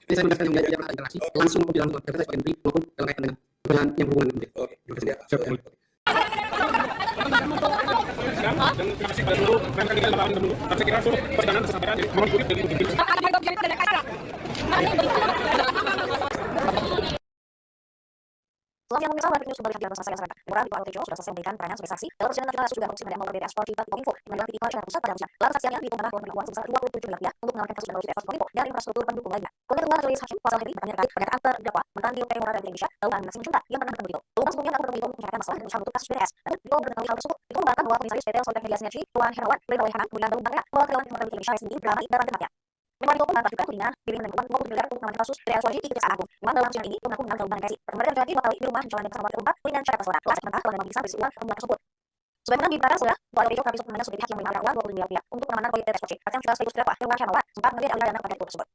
Ini saya menegaskan yang mulia tidak ada interaksi langsung maupun tidak langsung antara saya sebagai menteri maupun dalam kaitan dengan pekerjaan yang berhubungan dengan menteri. Oke, terima kasih ya. Siap, yang mulia. Selanjutnya pemirsa, breaking news kembali hadir bersama saya Sarita. Murah di Tejo sudah selesai memberikan keterangan sebagai saksi dalam persidangan kasus dugaan korupsi pengadaan BTS Forti Kominfo di Pengadilan Tipikor Jakarta Pusat pada Rabu siang. Lalu saksiannya dihukum berat menerima uang sebesar 27 miliar untuk menawarkan kasus dana BTS Kominfo dan infrastruktur pendukung lainnya. Kemudian Majelis Hakim Faisal Henry bertanya terkait pernyataan terdakwa mantan Dio Mora dari Indonesia lalu Anasi Mencinta yang pernah bertemu Dito. Lalu sebelumnya tak bertemu Dito membicarakan masalah dan usaha untuk kasus BTS. Namun Dito mengetahui hal tersebut. Dito membantah bahwa komisaris PT Soltek Media Sinergi Tuan Herawan Ridwan Hanan kemudian baru membantah bahwa karyawan Informasi Indonesia SMI beramai dalam tempatnya. Memang Dito membantah juga tudingan dirinya menerima uang 20 miliar untuk mengamankan kasus BTS Forti di Kejaksaan Agung. Memang dalam sidang ini mengaku menang dalam bank Kemarin terjadi 2 kali di rumah menjalankan bersama warga dengan cara tersuara. Kelas mentah telah memang bisa berisi uang pembunuhan tersebut. Sebagaimana diberitakan sudah, Tuan Tejo kerap menangani sebagai pihak yang menerima uang 20 miliar untuk penanganan proyek BTS Forti. Bahkan juga sekaligus terdakwa Ridwan Hanan sempat memberi aliran dana kepada Dito tersebut.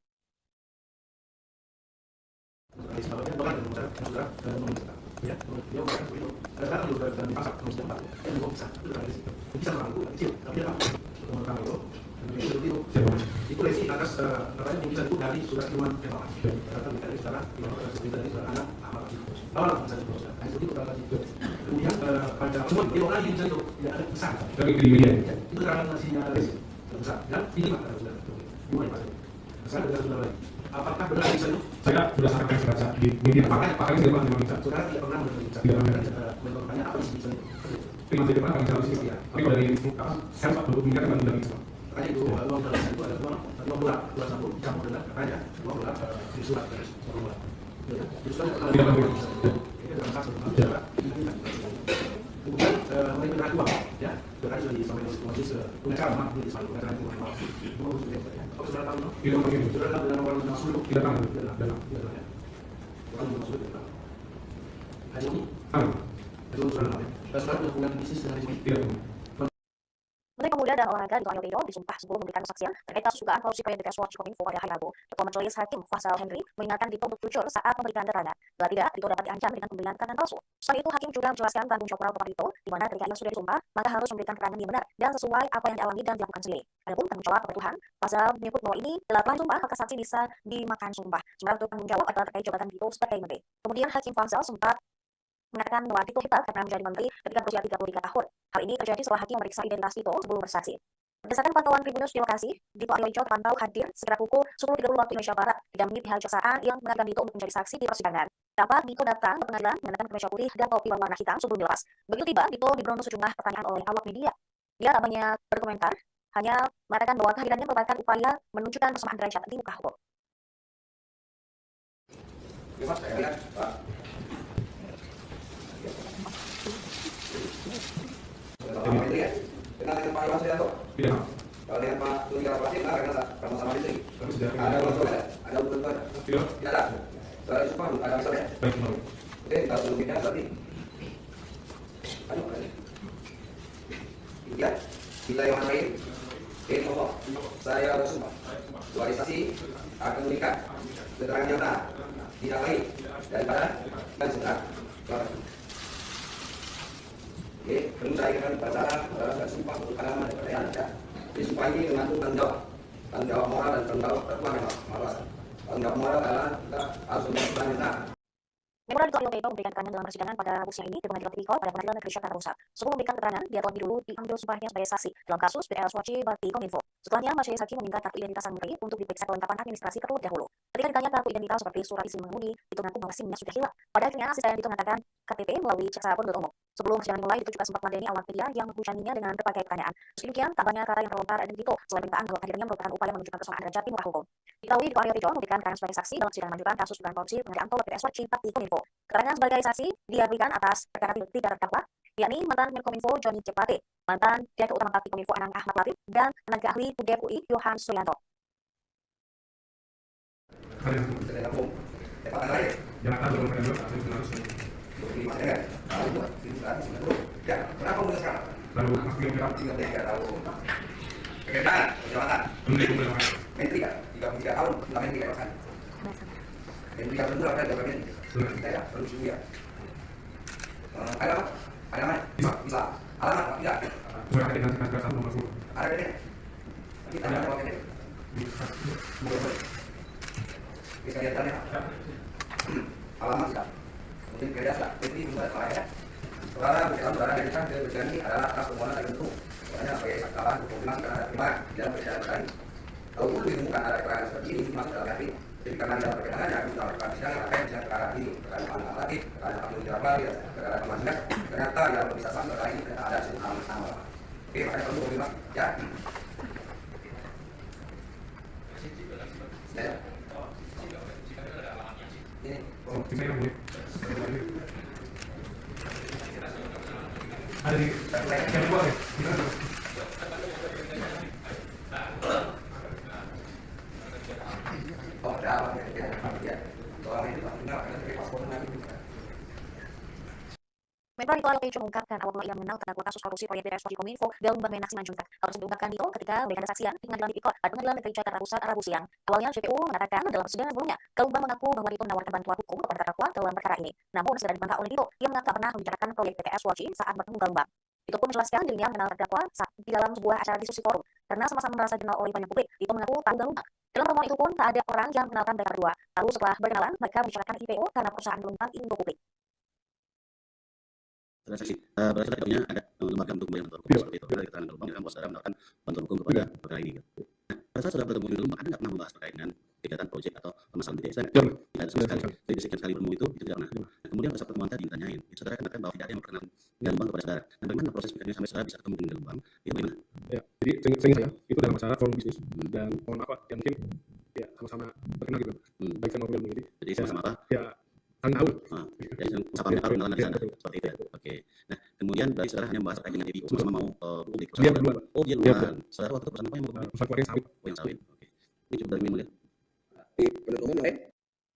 Ya, dia makan itu. Kadang juga dan dimasak terus tempat. Dia juga bisa. Bisa mengganggu kecil, tapi dia mengganggu itu. Itu lesi atas katanya yang bisa itu dari surat Iwan Kemalan. Kata dari saudara Iwan dari saudara anak Ahmad itu. Awal bisa itu. Nah, itu kita lanjut. Kemudian pada semua dia lagi bisa itu tidak ada pesan. Dari media. Itu karena nasinya lesi besar. Dan ini maka sudah. Gimana Pak? Saya ada saudara lagi. Apakah benar bisa itu? Saya berdasarkan baca di media pakainya saya pernah bisa. Saudara tidak pernah berbicara. Tidak pernah. Menurutnya apa bisa itu? Tapi masih depan kami selalu sih. Tapi kalau dari saya 40 miliar kan tidak bisa. Makanya itu uang dalam itu ada uang bulan satu campur dengan katanya uang bulan di surat dari uang bulan. Justru tidak bisa. Ini dalam kasus kemudian mereka uang ya berarti sudah disampaikan masih pengacara mah di sana pengacara itu memang apa sudah tahu tidak mungkin sudah tahu dalam orang masuk tidak tahu dalam orang masuk tidak hanya ini itu sudah tahu sudah hubungan bisnis dengan ini tidak. Menteri Pemuda dan Olahraga Dito Aryo Tejo disumpah sebelum memberikan kesaksian terkait kasus dugaan korupsi proyek BTS Forti Kominfo pada hari Rabu. Ketua Majelis Hakim Faisal Henry mengingatkan Dito untuk jujur saat memberikan keterangan. Bila tidak, Dito dapat diancam dengan pemberian keterangan palsu. Selain itu, Hakim juga menjelaskan tanggung jawab moral kepada Dito, di mana ketika ia sudah disumpah, maka harus memberikan keterangan yang benar dan sesuai apa yang dialami dan dilakukan sendiri. Adapun tanggung jawab kepada Tuhan, Faisal menyebut bahwa ini telah sumpah, maka saksi bisa dimakan sumpah. Sementara untuk tanggung jawab adalah terkait jabatan Dito sebagai menteri. Kemudian Hakim Faisal sempat mengatakan bahwa Dito hebat karena menjadi menteri ketika berusia 33 tahun. Hal ini terjadi setelah Hakim memeriksa identitas Dito sebelum bersaksi. Berdasarkan pantauan Tribun News di lokasi, Dito Aryo Tejo terpantau hadir sekitar pukul 10.30 waktu Indonesia Barat, didampingi pihak kejaksaan yang mengajukan Dito untuk menjadi saksi di persidangan. Dapat Dito datang ke pengadilan mengenakan kemeja putih dan topi berwarna hitam sebelum dilepas. Begitu tiba, Dito diberondong sejumlah pertanyaan oleh awak media. Dia tak banyak berkomentar, hanya mengatakan bahwa kehadirannya merupakan upaya menunjukkan persamaan derajat di muka hukum. Terima kasih, Pak. Kenal dengan Pak Iwan Suyanto? Tidak. Kalau dengan Pak Tunggal Rapati, kenal karena sama-sama menteri. Ada unsur ada? Ada unsur ada? Tidak. Tidak ada. Soalnya Yusuf ada misalnya. Baik, Oke, kita suruh pindah berarti. Aduh, ya, kita yang lain. Oke, Allah. Saya bersumpah. Dualisasi akan memberikan keterangan yang benar, tidak lain daripada dan sebenar. Oke, perlu saya akan bicara dan sumpah untuk pengalaman daripada yang ada. Jadi sumpah ini mengandung tanggung jawab moral dan tanggung jawab tertuang yang moral. Tanggung jawab moral adalah kita harus melakukan yang benar. Memang Dito Aryo Tejo memberikan keterangan dalam persidangan pada Rabu siang ini di Pengadilan Tipikor pada Pengadilan Negeri Jakarta Pusat. Sebelum memberikan keterangan, dia terlebih dulu diambil sumpahnya sebagai saksi dalam kasus BTS Forti Kominfo. Setelahnya, Majelis Hakim meminta kartu identitas sang menteri untuk diperiksa kelengkapan administrasi terlebih dahulu. Ketika ditanya kartu identitas seperti surat izin mengemudi, Dito mengaku bahwa SIM-nya sudah hilang. Pada akhirnya, asisten Dito mengatakan KTP melalui jaksa penuntut umum. Sebelum persidangan dimulai, Dito juga sempat meladeni awak media yang menghujaninya dengan berbagai pertanyaan. Meski demikian, tak banyak kata yang terlontar dari Dito selain permintaan bahwa kehadirannya merupakan upaya menunjukkan persamaan derajat di muka hukum. Diketahui Dito Aryo Tejo memberikan keterangan sebagai saksi dalam sidang lanjutan kasus dugaan korupsi pengadaan tol BTS Forti Kominfo. Keterangan sebagai saksi diberikan atas perkara tiga terdakwa, yakni mantan Menkominfo Johnny G. Plate, mantan Direktur Utama Bakti Kominfo Anang Ahmad Latif, dan tenaga ahli UGM UI Yohan Suyanto. Ya, kenapa mudah sekarang? Lalu tiga tahun. Kegiatan, perjalanan. Menteri kan, 3 tahun, sudah menteri kan? Menteri kan tentu ada jabatan ini. Saya terus juga. Ada apa? Ada mana? Bisa. Alamat tidak? Ada ini. Kita ada apa ini? Bisa kelihatannya alamat tidak, mungkin beda tidak, jadi juga salah ya. Saudara saudara diajukan ke persidangan ini adalah atas permohonan tertentu, soalnya sebagai saksi hukuman karena ada timbangan dalam persidangan tadi. Kalau perlu ditemukan ada keterangan seperti ini masuk dalam hati, jadi karena dalam persidangan yang kita lakukan persidangan maka yang bisa perkara ini perkara manfaat, perkara Abdul Jabbar, perkara pemanggilan, ternyata yang bisa sampai perkara ini ternyata ada nama. Oke, makanya perlu terima ya. Ini ada di yang luar ya. Oh, ada apa ya? Soalnya ini enggak ada paspor nanti. Menpora Dito Aryo Tejo mengungkapkan awal mula ia mengenal terdakwa kasus korupsi proyek BTS Forji Kominfo Galumbang Menak Simanjuntak. Hal tersebut diungkapkan Dito ketika memberikan kesaksian di pengadilan tipikor pada Pengadilan Negeri Jakarta Pusat Rabu siang. Awalnya JPU mengatakan dalam persidangan sebelumnya Galumbang mengaku bahwa Dito menawarkan bantuan hukum kepada terdakwa dalam perkara ini. Namun segera dibantah oleh Dito, ia mengaku tak pernah membicarakan proyek BTS Forji saat bertemu Galumbang. Dito pun menjelaskan dirinya mengenal terdakwa saat di dalam sebuah acara diskusi forum karena sama-sama merasa dikenal oleh banyak publik. Dito mengaku tahu Galumbang. Dalam pertemuan itu pun tak ada orang yang mengenalkan mereka berdua. Lalu setelah berkenalan, mereka membicarakan IPO karena perusahaan Galumbang Indo Publik. Transaksi berarti tentunya ada lembaga untuk membayar bantuan hukum seperti itu. Ada keterangan Galumbang yang saudara menawarkan bantuan hukum kepada perkara ini. Nah, pada saat saudara bertemu dengan Galumbang, Anda nggak pernah membahas terkait dengan kegiatan proyek atau permasalahan BTS? Tidak ada sama sekali. Jadi sekian kali bertemu itu tidak pernah. Nah, kemudian pada saat pertemuan tadi ditanyain, saudara katakan bahwa tidak ada yang memperkenalkan Galumbang kepada saudara. Nah, bagaimana proses mekanisme sampai saudara bisa ketemu dengan Galumbang? Itu bagaimana? Ya, jadi seingat saya itu dalam acara forum bisnis dan mohon maaf Pak, ya mungkin ya sama-sama berkenal gitu. Baik sama Galumbang ini. Jadi sama-sama apa? Ya saling tahu. Jadi sama-sama tahu kenalan di sana seperti itu ya. Oke. Nah, kemudian berarti saudara hanya membahas terkait dengan diri sama mau publik. Dia berdua. Oh, dia duluan. Saudara waktu itu bersama apa yang mau publik? Perusahaan keluarga sawit. Oh, yang sawit. Oke. Ini cukup dari minggu ya. Di penuntut umum lain.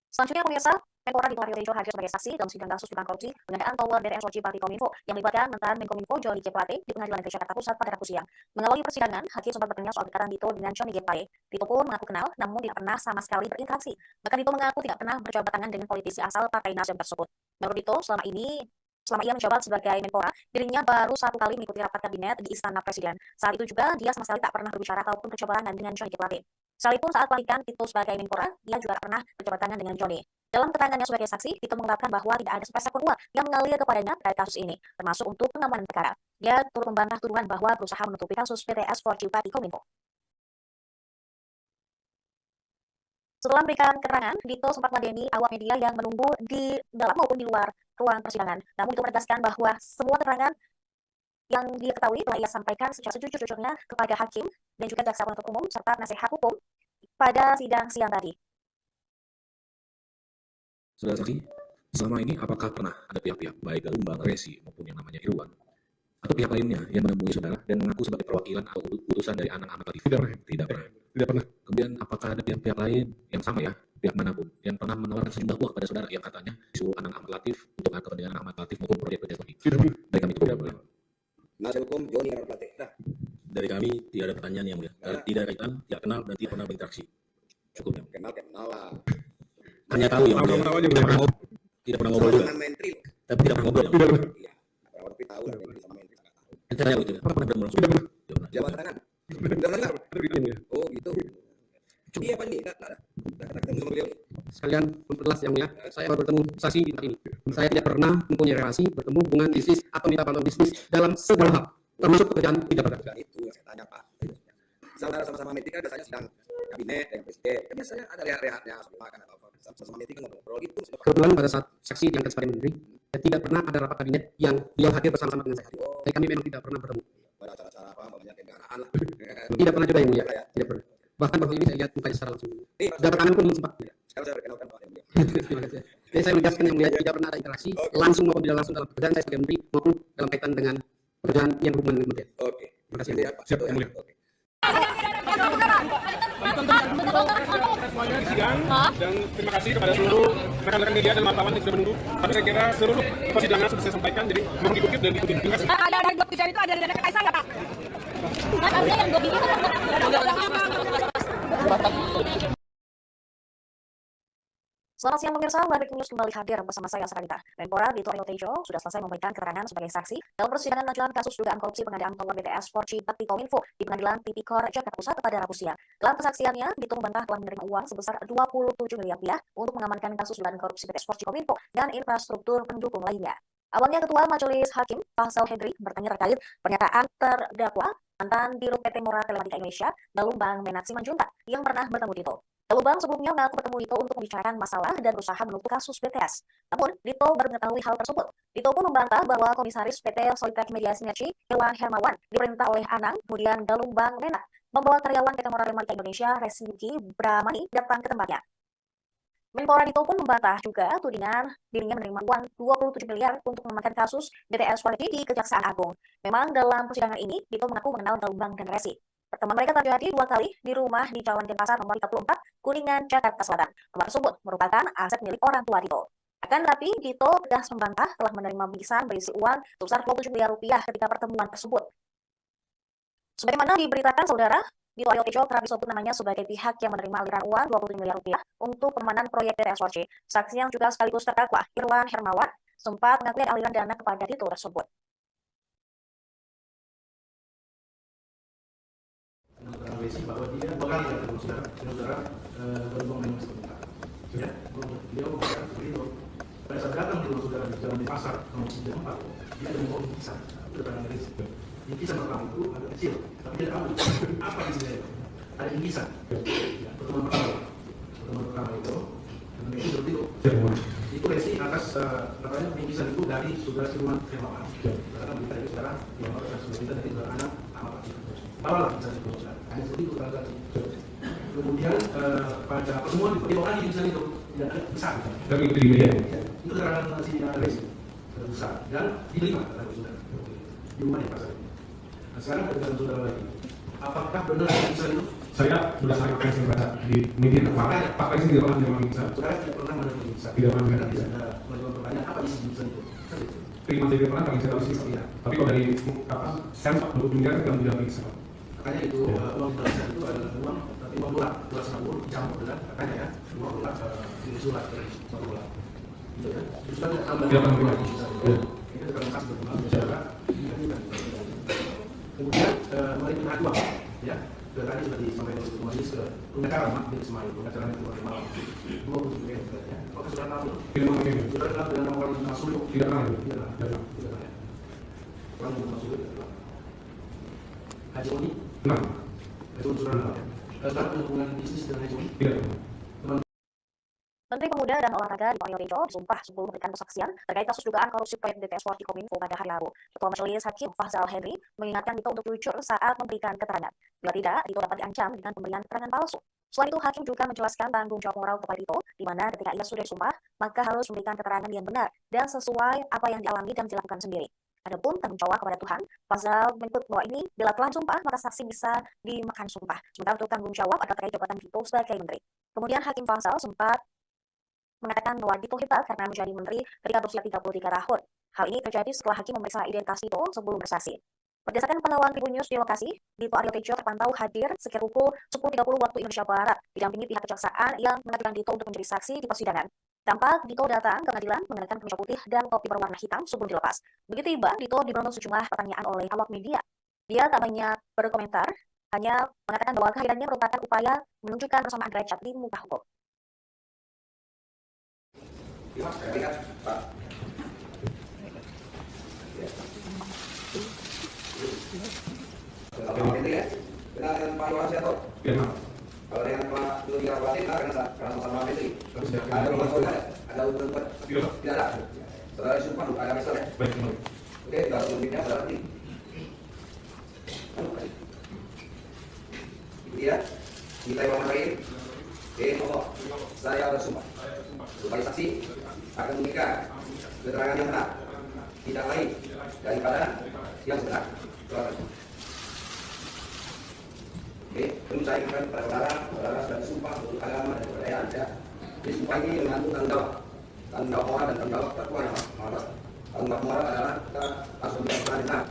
Selanjutnya pemirsa, Menpora Dito Aryo Tejo hadir sebagai saksi dalam sidang kasus dugaan korupsi pengadaan tower BTS Forji Bakti Kominfo yang melibatkan mantan Menkominfo Johnny G. Plate di Pengadilan Negeri Jakarta Pusat pada Rabu siang. Mengawali persidangan, hakim sempat bertanya soal kedekatan Dito dengan Johnny G. Plate. Dito pun mengaku kenal, namun tidak pernah sama sekali berinteraksi. Bahkan Dito mengaku tidak pernah berjabat tangan dengan politisi asal Partai Nasdem tersebut. Menurut Dito, selama ia menjabat sebagai Menpora, dirinya baru 1 kali mengikuti rapat kabinet di Istana Presiden. Saat itu juga dia sama sekali tak pernah berbicara ataupun berjabat tangan dengan Johnny G. Plate. Sekalipun saat pelantikan Tito sebagai Menpora, dia juga tak pernah berjabat tangan dengan Johnny. Dalam keterangannya sebagai saksi, Tito mengungkapkan bahwa tidak ada sepeser pun uang yang mengalir kepadanya terkait kasus ini, termasuk untuk pengamanan perkara. Dia turut membantah tuduhan bahwa berusaha menutupi kasus BTS Forji Bakti Kominfo. Setelah memberikan keterangan, Dito sempat meladeni awak media yang menunggu di dalam maupun di luar ruang persidangan. Namun Dito menegaskan bahwa semua keterangan yang dia ketahui telah ia sampaikan secara sejujur-jujurnya kepada hakim dan juga jaksa penuntut umum serta nasihat hukum pada sidang siang tadi. Saudara saksi, selama ini apakah pernah ada pihak-pihak baik Galumbang, Resi maupun yang namanya Irwan atau pihak lainnya yang menemui saudara dan mengaku sebagai perwakilan atau utusan dari Anang Ahmad Latif? Tidak pernah. Kemudian apakah ada pihak-pihak lain yang sama ya, pihak manapun yang pernah menawarkan sejumlah uang kepada saudara yang katanya disuruh Anang Ahmad Latif untuk kepentingan Anang Ahmad Latif maupun proyek BTS Forji? Dari kami tidak boleh. Nasihat hukum Johnny Ahmad Plate. Nah, Dari kami tidak ada pertanyaan yang mulia. Karena tidak ada kaitan, tidak kenal dan tidak pernah berinteraksi. Cukup ya. kenal lah. Hanya tahu yang mulia. Tidak pernah ngobrol juga. Dengan menteri. Tapi tidak pernah ngobrol ya. Iya. Tapi tahu lah menteri sama menteri nggak tahu. Kita tanya gitu. Apa pernah bertemu langsung? Jabat tangan. Oh gitu. Iya apa nih? Nggak ketemu sama beliau. Sekalian memperjelas yang mulia, saya baru bertemu saksi di tempat ini. Saya tidak pernah mempunyai relasi, bertemu hubungan bisnis atau minta bantuan bisnis dalam segala hal, termasuk pekerjaan tidak pernah. Nah, itu yang saya tanya Pak. Saudara sama-sama menteri kan biasanya sedang kabinet dengan presiden. Kan biasanya ada rehat-rehatnya, sebelum makan atau apa. Sama menteri kan ngobrol gitu. Kebetulan pada saat saksi diangkat sebagai menteri, tidak pernah ada rapat kabinet yang beliau hadir bersama-sama dengan saya. Jadi kami memang tidak pernah bertemu. Pada acara-acara apa, banyak kendaraan lah. Tidak pernah juga yang mulia, tidak pernah. Bahkan waktu ini saya lihat mukanya secara langsung. Jabat tangan pun belum sempat. Sekarang saya perkenalkan Pak yang mulia. Terima kasih. Jadi saya menegaskan yang mulia tidak pernah ada interaksi langsung maupun tidak langsung dalam pekerjaan saya sebagai menteri maupun dalam kaitan dengan pekerjaan yang berhubungan dengan kementerian. Oke. Terima kasih. Siap yang mulia. Semuanya di sidang dan terima kasih kepada seluruh rekan-rekan media dan wartawan yang sudah menunggu. Tapi saya kira seluruh persidangan sudah saya sampaikan, jadi mohon diikuti dan diikuti. Terima kasih. Ada 27 itu ada dana ke Kaisang nggak Pak? Kan ada yang 2 biji. Selamat siang pemirsa, Breaking News kembali hadir bersama saya Saranita. Menpora Dito Aryo Tejo sudah selesai memberikan keterangan sebagai saksi dalam persidangan lanjutan kasus dugaan korupsi pengadaan tower BTS 4G Bakti Kominfo di Pengadilan Tipikor Jakarta Pusat pada Rabu siang. Dalam kesaksiannya, Dito membantah telah menerima uang sebesar 27 miliar rupiah untuk mengamankan kasus dugaan korupsi BTS 4G Kominfo dan infrastruktur pendukung lainnya. Awalnya Ketua Majelis Hakim Fahsal Hedri bertanya terkait pernyataan terdakwa mantan Dirut PT Mora Telematika Indonesia, Galumbang Menak Simanjuntak, yang pernah bertemu Dito. Galumbang sebelumnya mengaku bertemu Dito untuk membicarakan masalah dan berusaha menutup kasus BTS. Namun, Dito baru mengetahui hal tersebut. Dito pun membantah bahwa Komisaris PT Solitek Media Sinergi, Irwan Hermawan, diperintah oleh Anang, kemudian Galumbang Menak, membawa karyawan PT Mora Telematika Indonesia, Residuki Bramani, datang ke tempatnya. Menpora Dito pun membantah juga tudingan dirinya menerima uang 27 miliar untuk mengamankan kasus BTS 4G di Kejaksaan Agung. Memang dalam persidangan ini, Dito mengaku mengenal Galumbang dan Resi. Pertemuan mereka terjadi 2 kali di rumah di Jalan Denpasar nomor 34, Kuningan, Jakarta Selatan. Rumah tersebut merupakan aset milik orang tua Dito. Akan tetapi, Dito tegas membantah telah menerima bingkisan berisi uang sebesar 27 miliar rupiah ketika pertemuan tersebut. Sebagaimana diberitakan saudara, Dito Aryo Tejo kerap disebut namanya sebagai pihak yang menerima aliran uang 27 miliar rupiah untuk pengembangan proyek BTS 4G. Saksi yang juga sekaligus terdakwa, Irwan Hermawan, sempat mengakui aliran dana kepada Dito tersebut. Bahwa dia 2 kali datang ke saudara Galumbang Menak Simanjuntak. Ya, beliau mengatakan seperti itu. Pada saat datang di rumah saudara di Jalan Denpasar nomor 34, dia ada membawa bingkisan. Itu datang dari situ. Bingkisan pertama itu agak kecil, tapi dia tahu apa isinya itu. Ada bingkisan. Ya, pertemuan pertama itu, dan itu seperti itu. Itu resi atas katanya bingkisan itu dari saudara Irwan Hermawan. Karena berita itu sekarang yang atas berita dari saudara Anak Ahmad Bakti. Bawalah bingkisan itu saudara. Hanya seperti itu transaksi. Kemudian pada pertemuan itu dia bawa lagi bingkisan itu tidak ada besar. Tapi itu di media. Itu keterangan si resi sudah besar dan diterima oleh saudara di rumah yang pasar. Nah, sekarang ada saudara lagi. Apakah benar bingkisan itu? Saya berdasarkan apa yang saya baca di media kemarin, Pak Presiden tidak pernah menerima bingkisan. Saudara tidak pernah menerima bingkisan. Tidak pernah menerima bingkisan. Ada pertanyaan apa isi bingkisan itu? Terima saya tidak pernah bingkisan harus bingkisan. Tapi kalau dari apa? Saya 20 miliar kan tidak bingkisan. Makanya itu uang bingkisan itu adalah uang, tapi uang dolar 250 dicampur dengan katanya ya uang dolar ini surat dari 1 dolar. Gitu ya. Sudah tidak tambah. Tidak tambah. Itu terkena kasus berkembang masyarakat. Kemudian menerima uang, ya. Tadi sudah disampaikan oleh majelis ke pengacara di Semarang, pengacara itu hari malam 27 miliar ya. Apakah sudah tahu? Tidak pernah. Sudah tahu dengan nama orang Mas Suluk? Tidak pernah. Tidak pernah. Orang Mas Suluk tidak pernah. Haji Oni? Pernah. Haji Oni sudah tahu. Sekarang hubungan bisnis dengan Haji Oni? Tidak pernah. Menteri Pemuda dan Olahraga Dito Aryo Tejo disumpah sebelum memberikan kesaksian terkait kasus dugaan korupsi proyek BTS 4G Kominfo pada hari Rabu. Ketua Majelis Hakim Fahsal Hedri mengingatkan Dito untuk jujur saat memberikan keterangan. Bila tidak, Dito dapat diancam dengan pemberian keterangan palsu. Selain itu, Hakim juga menjelaskan tanggung jawab moral kepada Dito, di mana ketika ia sudah disumpah, maka harus memberikan keterangan yang benar dan sesuai apa yang dialami dan dilakukan sendiri. Adapun tanggung jawab kepada Tuhan, Fahsal menyebut bahwa ini bila telah sumpah, maka saksi bisa dimakan sumpah. Sementara untuk tanggung jawab adalah terkait jabatan Dito sebagai menteri. Kemudian Hakim Fahsal sempat mengatakan bahwa Dito hebat karena menjadi menteri ketika berusia 33 tahun. Hal ini terjadi setelah Hakim memeriksa identitas Dito sebelum bersaksi. Berdasarkan pantauan Tribun News di lokasi, Dito Aryo Tejo terpantau hadir sekitar pukul 10.30 waktu Indonesia Barat, didampingi pihak kejaksaan yang mengajukan Dito untuk menjadi saksi di persidangan. Tampak Dito datang ke pengadilan mengenakan kemeja putih dan topi berwarna hitam sebelum dilepas. Begitu tiba, Dito diberondong sejumlah pertanyaan oleh awak media. Dia tak banyak berkomentar, hanya mengatakan bahwa kehadirannya merupakan upaya menunjukkan persamaan derajat di muka hukum. Pak. Kalau itu ya, kita dengan Pak Iwan Seto. Kalau dengan Pak Duli Rawati, kita akan sama-sama menteri. Ada rumah saudara, ada urutan tidak ada. Saudara sumpah, ada masalah. Oke, kita harus membina saudara ini. Dia, kita yang lain. Saya bersumpah sebagai saksi akan memberikan keterangan yang benar, tidak lain daripada yang benar. Oke, belum saya ingatkan kepada saudara sudah disumpah untuk agama dan kebudayaan. Ya, disumpah ini mengandung tanggung jawab moral dan tanggung jawab terdakwa yang tanggung jawab moral adalah kita harus memberikan keterangan benar.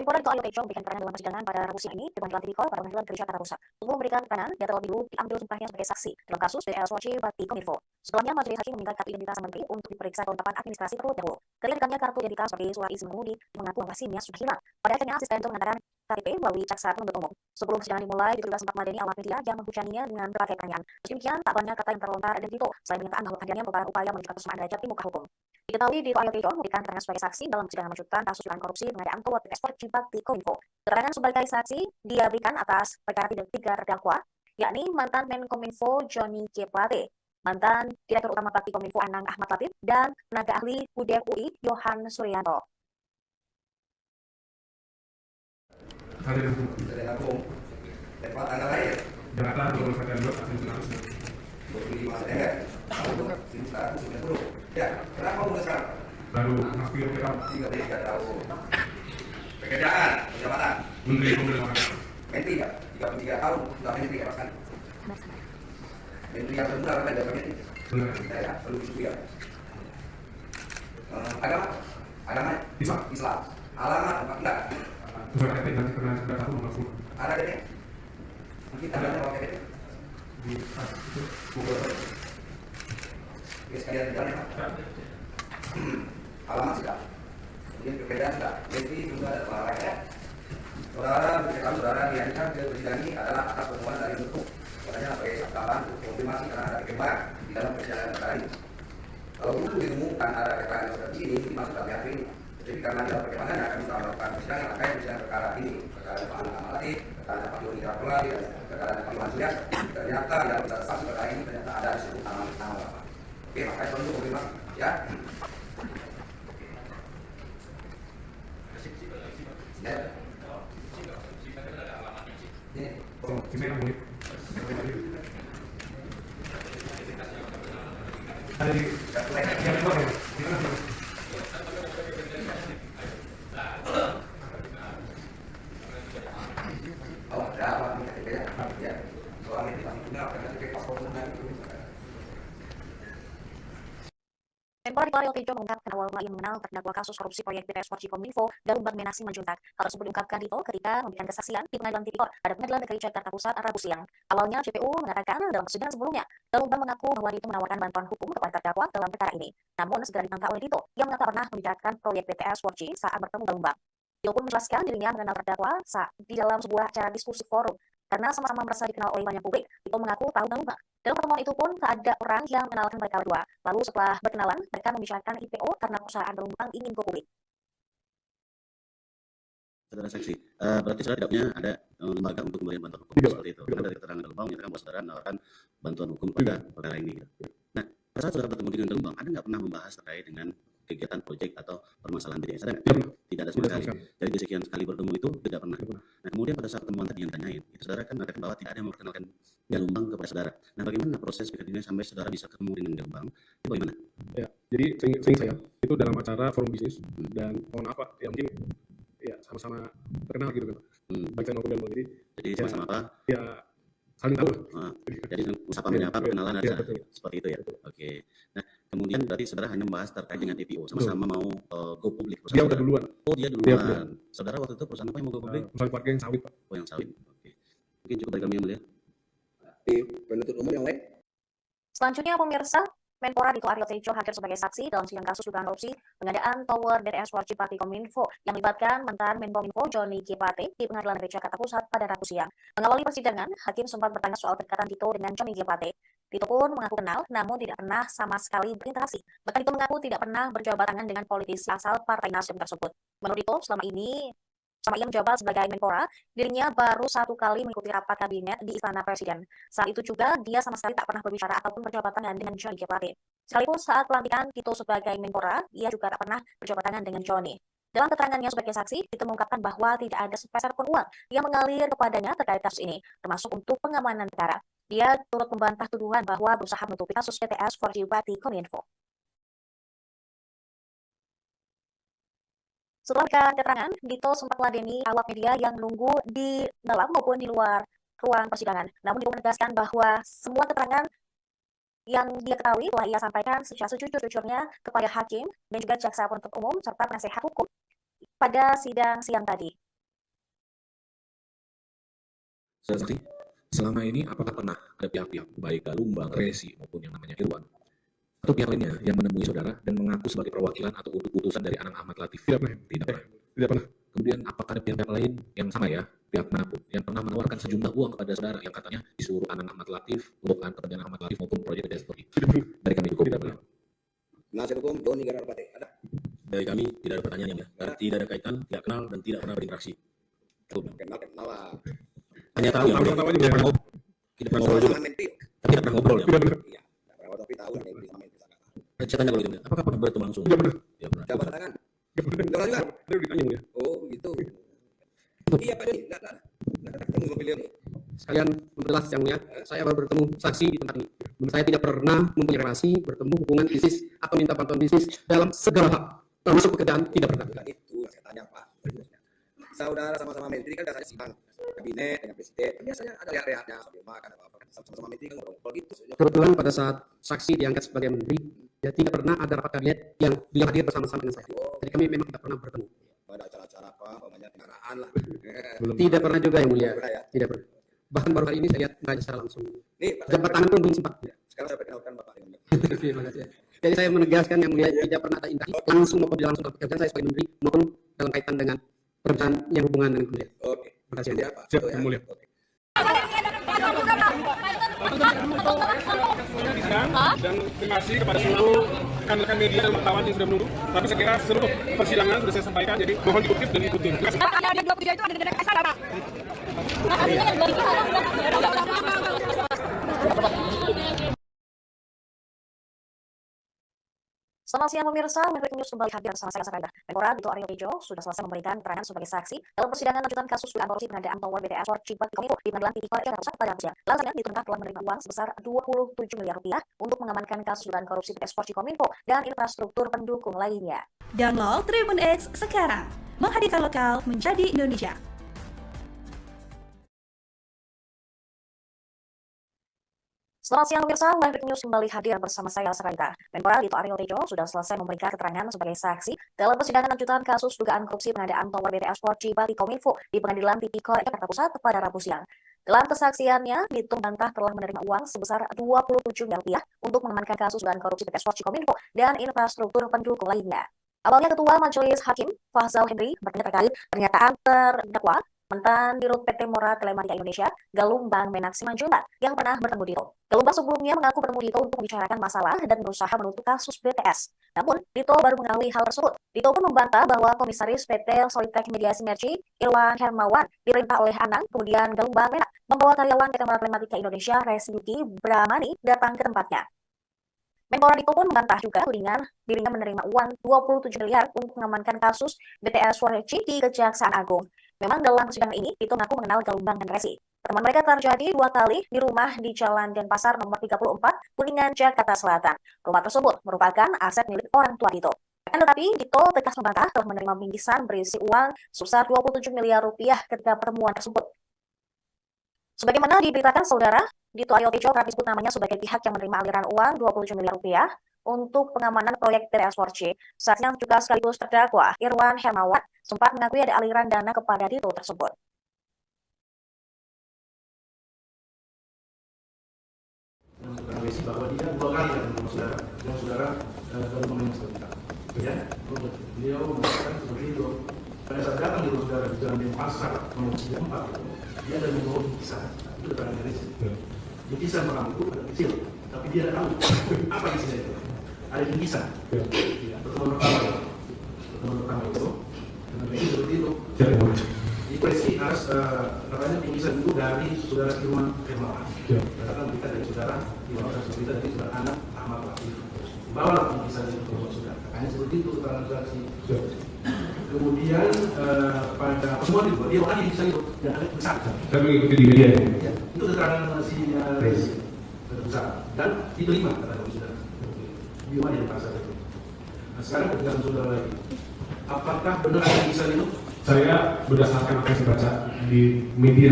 Menpora Dito Aryo Tejo memberikan keterangan dalam persidangan pada Rabu siang ini di Pengadilan Tipikor pada Pengadilan Negeri Jakarta Pusat. Untuk memberikan keterangan, dia terlebih dahulu diambil sumpahnya sebagai saksi dalam kasus BDL Swatchi Bakti Kominfo. Sebelumnya, majelis hakim meminta kartu identitas menteri untuk diperiksa kelengkapan administrasi terlebih dahulu. Ketika kartu identitas sebagai surat izin mengemudi mengaku lokasinya sudah hilang. Pada akhirnya, asisten itu mengatakan KTP melalui jaksa penuntut umum. Sebelum persidangan dimulai, Dito juga sempat meladeni awak media yang menghujaninya dengan berbagai pertanyaan. Meski demikian, tak banyak kata yang terlontar dari Dito selain pernyataan bahwa kehadirannya merupakan upaya menunjukkan kesamaan derajat di muka hukum. Diketahui Dito Aryo Tejo memberikan keterangan sebagai saksi dalam persidangan lanjutan kasus dugaan korupsi pengadaan tower ekspor Bakti Kominfo. Keterangan sebagai saksi dia berikan atas perkara tiga terdakwa, yakni mantan Menkominfo Johnny G. Plate, mantan Direktur Utama Bakti Kominfo Anang Ahmad Latif, dan tenaga ahli UDF UI Yohan Suryanto. Tempat tanggal lahir Jakarta 21 Agustus 25 September tahun 1990. Ya, kenapa mulai sekarang? baru masuk ke 3 tahun. Pekerjaan, jabatan. Menteri Pemerintahan. Menteri ya, 33 tahun sudah menteri ya kan? Menteri yang kedua kan ada menteri. Benar. Ya, perlu ya. Agama, agama Islam. Alamat apa enggak? Surat KTP dan keterangan sudah tahun masuk. Ada KTP? Kita ada pakai KTP. Di atas itu Oke, sekalian jalan ya. Alamat sudah. Kemudian pekerjaan sudah. Menteri juga ada pengalaman ya. Saudara berkata saudara diajukan ke persidangan ini adalah atas permohonan dari penuntut. Katanya sebagai saksi konfirmasi karena ada kekembangan di dalam persidangan perkara ini. Kalau dulu ditemukan ada keterangan seperti ini, dimaksud kami yakin. Jadi karena dalam perkembangannya kami telah melakukan persidangan rangkaian persidangan perkara ini, perkara Pak Anang Ahmad Latif, perkara Pak Yoni Rakulali, dan perkara Pak Iwan Suryas. Ternyata dalam saksi perkara ini ternyata ada disebut nama Bapak. Oke, makanya perlu konfirmasi ya. Ya. Menpora Dito Aryo Tejo mengungkapkan awal mula ia mengenal terdakwa kasus korupsi proyek BTS Swatchi Kominfo dan Bank Menasi Manjuntak. Hal tersebut diungkapkan Dito ketika memberikan kesaksian di Pengadilan Tipikor pada Pengadilan Negeri Jakarta Pusat Rabu siang. Awalnya JPU mengatakan dalam persidangan sebelumnya, Bank mengaku bahwa Dito menawarkan bantuan hukum kepada terdakwa dalam perkara ini. Namun segera ditantang oleh Dito yang tak pernah membicarakan proyek BTS Swatchi saat bertemu Bank. Dito pun menjelaskan dirinya mengenal terdakwa saat di dalam sebuah acara diskusi forum. Karena sama-sama merasa dikenal oleh banyak publik, Dito mengaku tahu Bank. Dalam pertemuan itu pun tak ada orang yang mengenalkan mereka berdua. Lalu setelah berkenalan, mereka membicarakan IPO karena perusahaan Bank ingin go publik. Saudara saksi, berarti saudara tidak punya ada lembaga untuk memberikan bantuan hukum seperti itu. Karena dari keterangan Bank menyatakan bahwa saudara menawarkan bantuan hukum pada perkara ini. Nah, pada saat saudara bertemu dengan Bank, ada nggak pernah membahas terkait dengan kegiatan proyek atau permasalahan BDS? Ada nggak? Tidak ada sama sekali. Jadi di sekian sekali bertemu itu tidak pernah. Nah, kemudian pada saat pertemuan tadi yang tanyain, itu saudara kan mengatakan bahwa tidak ada yang memperkenalkan Galumbang kepada saudara. Nah, bagaimana proses PKD sampai saudara bisa ketemu dengan Galumbang? Itu bagaimana? Ya, jadi seingat saya itu dalam acara forum bisnis dan mohon apa ya mungkin ya sama-sama terkenal gitu kan. Baik saya maupun Galumbang jadi sama-sama apa? Ya saling tahu. Jadi sapa menyapa perkenalan aja seperti itu ya. Oke. Nah, kemudian berarti saudara hanya membahas terkait dengan IPO, sama-sama mau go publik. Dia udah duluan. Oh, dia duluan. Saudara waktu itu perusahaan apa yang mau go publik? Perusahaan keluarga yang sawit, Pak. Oh, yang sawit. Oke. Mungkin cukup dari kami yang mulia. Di penuntut umum yang lain. Selanjutnya pemirsa, Menpora Dito Aryo Tejo hadir sebagai saksi dalam sidang kasus dugaan korupsi pengadaan tower BTS Swatchi Bakti Kominfo yang melibatkan mantan Menkominfo Johnny G. Plate di Pengadilan Negeri Jakarta Pusat pada Rabu siang. Mengawali persidangan, hakim sempat bertanya soal kedekatan Dito dengan Johnny G. Plate. Dito pun mengaku kenal, namun tidak pernah sama sekali berinteraksi. Bahkan Dito mengaku tidak pernah berjabat tangan dengan politisi asal Partai Nasdem tersebut. Menurut Dito, selama ia menjabat sebagai Menpora, dirinya baru 1 kali mengikuti rapat kabinet di Istana Presiden. Saat itu juga, dia sama sekali tak pernah berbicara ataupun berjabat tangan dengan Johnny G. Plate. Sekalipun saat pelantikan Dito sebagai Menpora, ia juga tak pernah berjabat tangan dengan Johnny. Dalam keterangannya sebagai saksi, Dito mengungkapkan bahwa tidak ada sepeser pun uang yang mengalir kepadanya terkait kasus ini, termasuk untuk pengamanan negara. Dia turut membantah tuduhan bahwa berusaha menutupi kasus BTS Swatchi Bakti Kominfo. Setelah keterangan, Dito sempat meladeni awak media yang menunggu di dalam maupun di luar ruang persidangan. Namun Dito menegaskan bahwa semua keterangan yang dia ketahui telah ia sampaikan secara sejujur-jujurnya kepada hakim dan juga jaksa penuntut umum serta penasehat hukum pada sidang siang tadi. Saudara saksi, selama ini apakah pernah ada pihak-pihak baik Galumbang, Resi maupun yang namanya Irwan atau pihak lainnya yang menemui saudara dan mengaku sebagai perwakilan atau utusan dari Anang Ahmad Latif? Tidak pernah. Tidak pernah. Tidak pernah. Kemudian apakah ada pihak-pihak lain yang sama ya, pihak manapun yang pernah menawarkan sejumlah uang kepada saudara yang katanya disuruh Anang Ahmad Latif untuk kepentingan Ahmad Latif maupun proyek BTS Polri? Dari kami cukup. Tidak pernah. Penasihat hukum Doni Gararpate ada? Dari kami tidak ada pertanyaan yang mulia, karena tidak ada kaitan, tidak kenal dan tidak pernah berinteraksi. Cukup. Kenal lah. Hanya tahu yang mulia. Tahu aja, Tidak pernah ngobrol. Tidak pernah ngobrol juga. Menteri. Tapi tidak pernah ngobrol ya. Tidak pernah. Iya, tidak pernah tapi tahu Menteri sama Menteri. Saya tanya kalau gitu, apakah pernah bertemu langsung? Tidak pernah. Tidak pernah. Coba tangan. Tidak pernah. Tidak juga. Baru ditanya ya. Oh gitu. Iya Pak Doni, tidak ketemu sama beliau nih. Sekalian memperjelas yang mulia, saya baru bertemu saksi di tempat ini. Saya tidak pernah mempunyai relasi, bertemu hubungan bisnis atau minta bantuan bisnis dalam segala hal, termasuk pekerjaan, tidak pernah. Bukan itu, saya tanya Pak. Saudara sama-sama menteri kan biasanya sidang kabinet dengan presiden. Kan biasanya ada rehat-rehatnya sambil makan apa-apa. Sama-sama menteri kan ngobrol gitu. Kebetulan pada saat saksi diangkat sebagai menteri, ya tidak pernah ada rapat kabinet yang beliau hadir bersama-sama dengan saya. Jadi kami memang tidak pernah bertemu. Ada acara-acara apa, namanya kendaraan lah. Tidak pernah juga yang mulia, Tidak pernah ya? tidak pernah. Bahkan baru hari ini saya lihat nggak secara langsung. Nih, Pak, Jabat tangan pun belum sempat. sekarang saya perkenalkan Bapak dengan Terima kasih. Jadi saya menegaskan yang mulia tidak pernah ada interaksi langsung maupun tidak langsung dalam pekerjaan saya sebagai menteri maupun dalam kaitan dengan pekerjaan yang hubungan dengan kementerian. Oke. Terima kasih. Jadi apa? Siap, Itu ya. yang mulia. Oke. Dan terima kasih kepada seluruh rekan-rekan media dan wartawan yang sudah menunggu. Tapi saya kira seluruh persidangan sudah saya sampaikan, jadi mohon dikutip dan diikuti. Terima kasih. Ada 23 itu ada di daerah Kaisar, Pak. Selamat siang pemirsa, Breaking News kembali hadir bersama saya Sarada. Menpora Dito Aryo Tejo sudah selesai memberikan keterangan sebagai saksi dalam persidangan lanjutan kasus dugaan korupsi pengadaan tower BTS World Cibat di Kominfo di Pengadilan Tipikor Jakarta Pusat pada Rabu siang. Alasannya dituduh telah menerima uang sebesar 27 miliar rupiah untuk mengamankan kasus dugaan korupsi BTS World Kominfo dan infrastruktur pendukung lainnya. Download Tribun X sekarang, menghadirkan lokal menjadi Indonesia. Selamat siang pemirsa, Live Breaking News kembali hadir bersama saya Sarita. Menpora Dito Aryo Tejo sudah selesai memberikan keterangan sebagai saksi dalam persidangan lanjutan kasus dugaan korupsi pengadaan tower BTS World Cibat di Kominfo di Pengadilan Tipikor Jakarta Pusat pada Rabu siang. Dalam kesaksiannya, Dito membantah telah menerima uang sebesar 27 miliar rupiah untuk mengamankan kasus dugaan korupsi BTS World Kominfo dan infrastruktur pendukung lainnya. Awalnya Ketua Majelis Hakim Fahzal Hendri bertanya terkait pernyataan terdakwa mantan Dirut PT Mora Telematika Indonesia, Galumbang Menak Simanjuntak, yang pernah bertemu Dito. Galumbang sebelumnya mengaku bertemu Dito untuk membicarakan masalah dan berusaha menutup kasus BTS. Namun, Dito baru mengetahui hal tersebut. Dito pun membantah bahwa Komisaris PT Solitek Media Sinergi, Irwan Hermawan, diperintah oleh Anang, kemudian Galumbang Menak, membawa karyawan PT Mora Telematika Indonesia, Residuki Bramani, datang ke tempatnya. Menpora Dito pun membantah juga tudingan dirinya menerima uang 27 miliar untuk mengamankan kasus BTS World di Kejaksaan Agung. Memang dalam persidangan ini, Dito mengaku mengenal Galumbang dan Resi. Pertemuan mereka terjadi 2 kali di rumah di Jalan Denpasar nomor 34, Kuningan, Jakarta Selatan. Rumah tersebut merupakan aset milik orang tua Dito. Akan tetapi, Dito tegas membantah telah menerima bingkisan berisi uang sebesar 27 miliar rupiah ketika pertemuan tersebut. Sebagaimana diberitakan saudara, Dito Aryo Tejo kerap disebut namanya sebagai pihak yang menerima aliran uang 27 miliar rupiah untuk pengamanan proyek BTS 4G. Saat yang juga sekaligus terdakwa, Irwan Hermawan, sempat mengakui ada aliran dana kepada Dito tersebut. Bahwa dia 2 kali ketemu saudara, dengan saudara Galumbang Menak Simanjuntak. Ya, beliau mengatakan seperti itu. Pada saat datang di saudara di Jalan Denpasar nomor 34 itu, dia ada membawa bingkisan. Itu keterangan dari sini. Bingkisan pertama itu ada kecil, tapi dia tahu apa isinya itu. Ada bingkisan. Ya, pertemuan pertama itu, dengan Resi seperti itu. Di Resi harus katanya bingkisan itu dari saudara Irwan Hermawan. Katakan kita dari saudara Irwan Hermawan, kita dari saudara Anang Ahmad Latif. Bawalah bingkisan itu ke saudara. Hanya seperti itu keterangan saksi. Kemudian pada pertemuan itu dia makan bingkisan itu dan ada besar. Saya mengikuti di media. Ya, itu keterangan si Resi besar dan diterima kata saudara. Di rumah di pasar itu. Nah, sekarang ketika saudara lagi, apakah benar ada bingkisan itu? Saya berdasarkan apa yang saya baca di media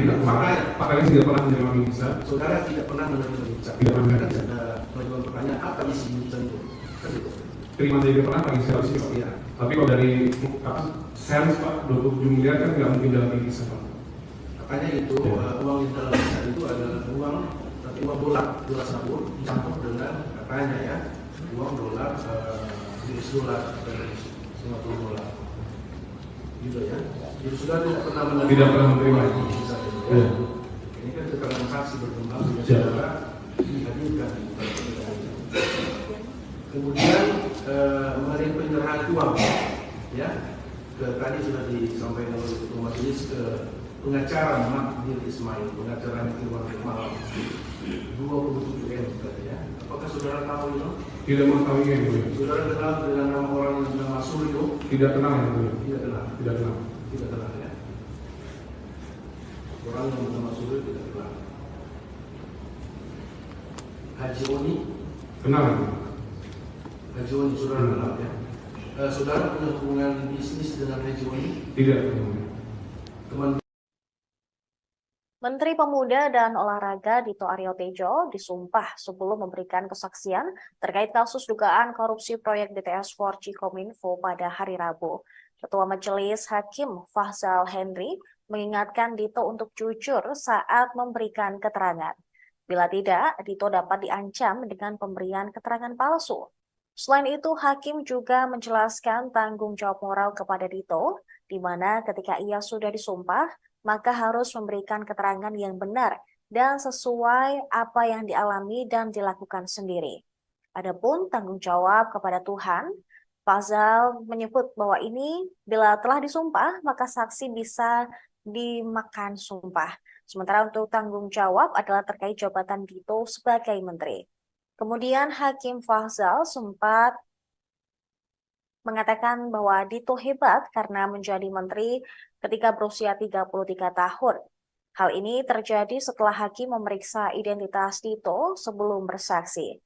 Pak Resi tidak pernah menerima bingkisan. Saudara tidak pernah menerima bingkisan. Tidak pernah. Kan ada pengajuan pertanyaan apa isi bingkisan itu? Kan itu. Terima tidak pernah bagi saya sih. Iya. Tapi kalau dari apa? Sales Pak 27 miliar kan nggak mungkin dalam bingkisan Pak. Makanya itu uang di dalam visa itu adalah uang dolar sabur dicampur dengan katanya ya uang dolar US dolar dari $50 gitu ya. Jadi sudah tidak pernah menerima visa itu ya. Ini kan keterangan saksi berkembang dengan saudara dihadirkan di persidangan. Kemudian mengenai penyerahan uang ya tadi sudah disampaikan oleh ketua majelis ke pengacara Magdir Ismail, pengacara Irwan Malam 27 M katanya. Apakah saudara tahu itu? Tidak mengetahui itu. Saudara kenal dengan nama orang yang bernama Suryo? Tidak kenal itu. Tidak kenal. Tidak kenal. Tidak kenal ya. Orang yang bernama Suryo tidak kenal. Haji Oni? Kenal. Haji Oni saudara kenal ya. Saudara punya hubungan bisnis dengan Haji Oni? Tidak. Teman Menteri Pemuda dan Olahraga Dito Aryo Tejo disumpah sebelum memberikan kesaksian terkait kasus dugaan korupsi proyek BTS 4G Kominfo pada hari Rabu. Ketua Majelis Hakim Fahzal Henry mengingatkan Dito untuk jujur saat memberikan keterangan. Bila tidak, Dito dapat diancam dengan pemberian keterangan palsu. Selain itu, Hakim juga menjelaskan tanggung jawab moral kepada Dito, di mana ketika ia sudah disumpah, maka harus memberikan keterangan yang benar dan sesuai apa yang dialami dan dilakukan sendiri. Adapun tanggung jawab kepada Tuhan, Fahzal menyebut bahwa ini bila telah disumpah, maka saksi bisa dimakan sumpah. Sementara untuk tanggung jawab adalah terkait jabatan Dito sebagai menteri. Kemudian Hakim Fahzal sempat mengatakan bahwa Dito hebat karena menjadi menteri ketika berusia 33 tahun. Hal ini terjadi setelah hakim memeriksa identitas Dito sebelum bersaksi.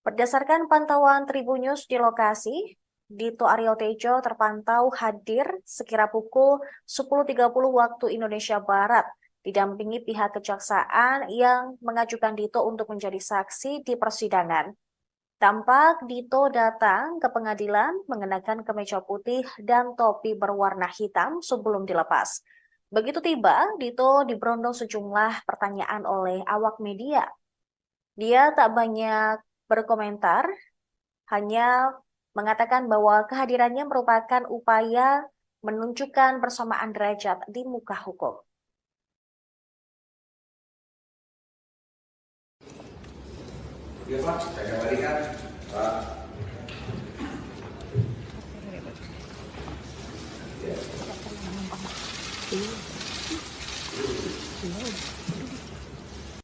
Berdasarkan pantauan Tribunnews di lokasi, Dito Aryo Tejo terpantau hadir sekira pukul 10.30 waktu Indonesia Barat, didampingi pihak kejaksaan yang mengajukan Dito untuk menjadi saksi di persidangan. Tampak Dito datang ke pengadilan mengenakan kemeja putih dan topi berwarna hitam sebelum dilepas. Begitu tiba, Dito diberondong sejumlah pertanyaan oleh awak media. Dia tak banyak berkomentar, hanya mengatakan bahwa kehadirannya merupakan upaya menunjukkan persamaan derajat di muka hukum. Ya Pak, saya kembalikan Pak. Ya.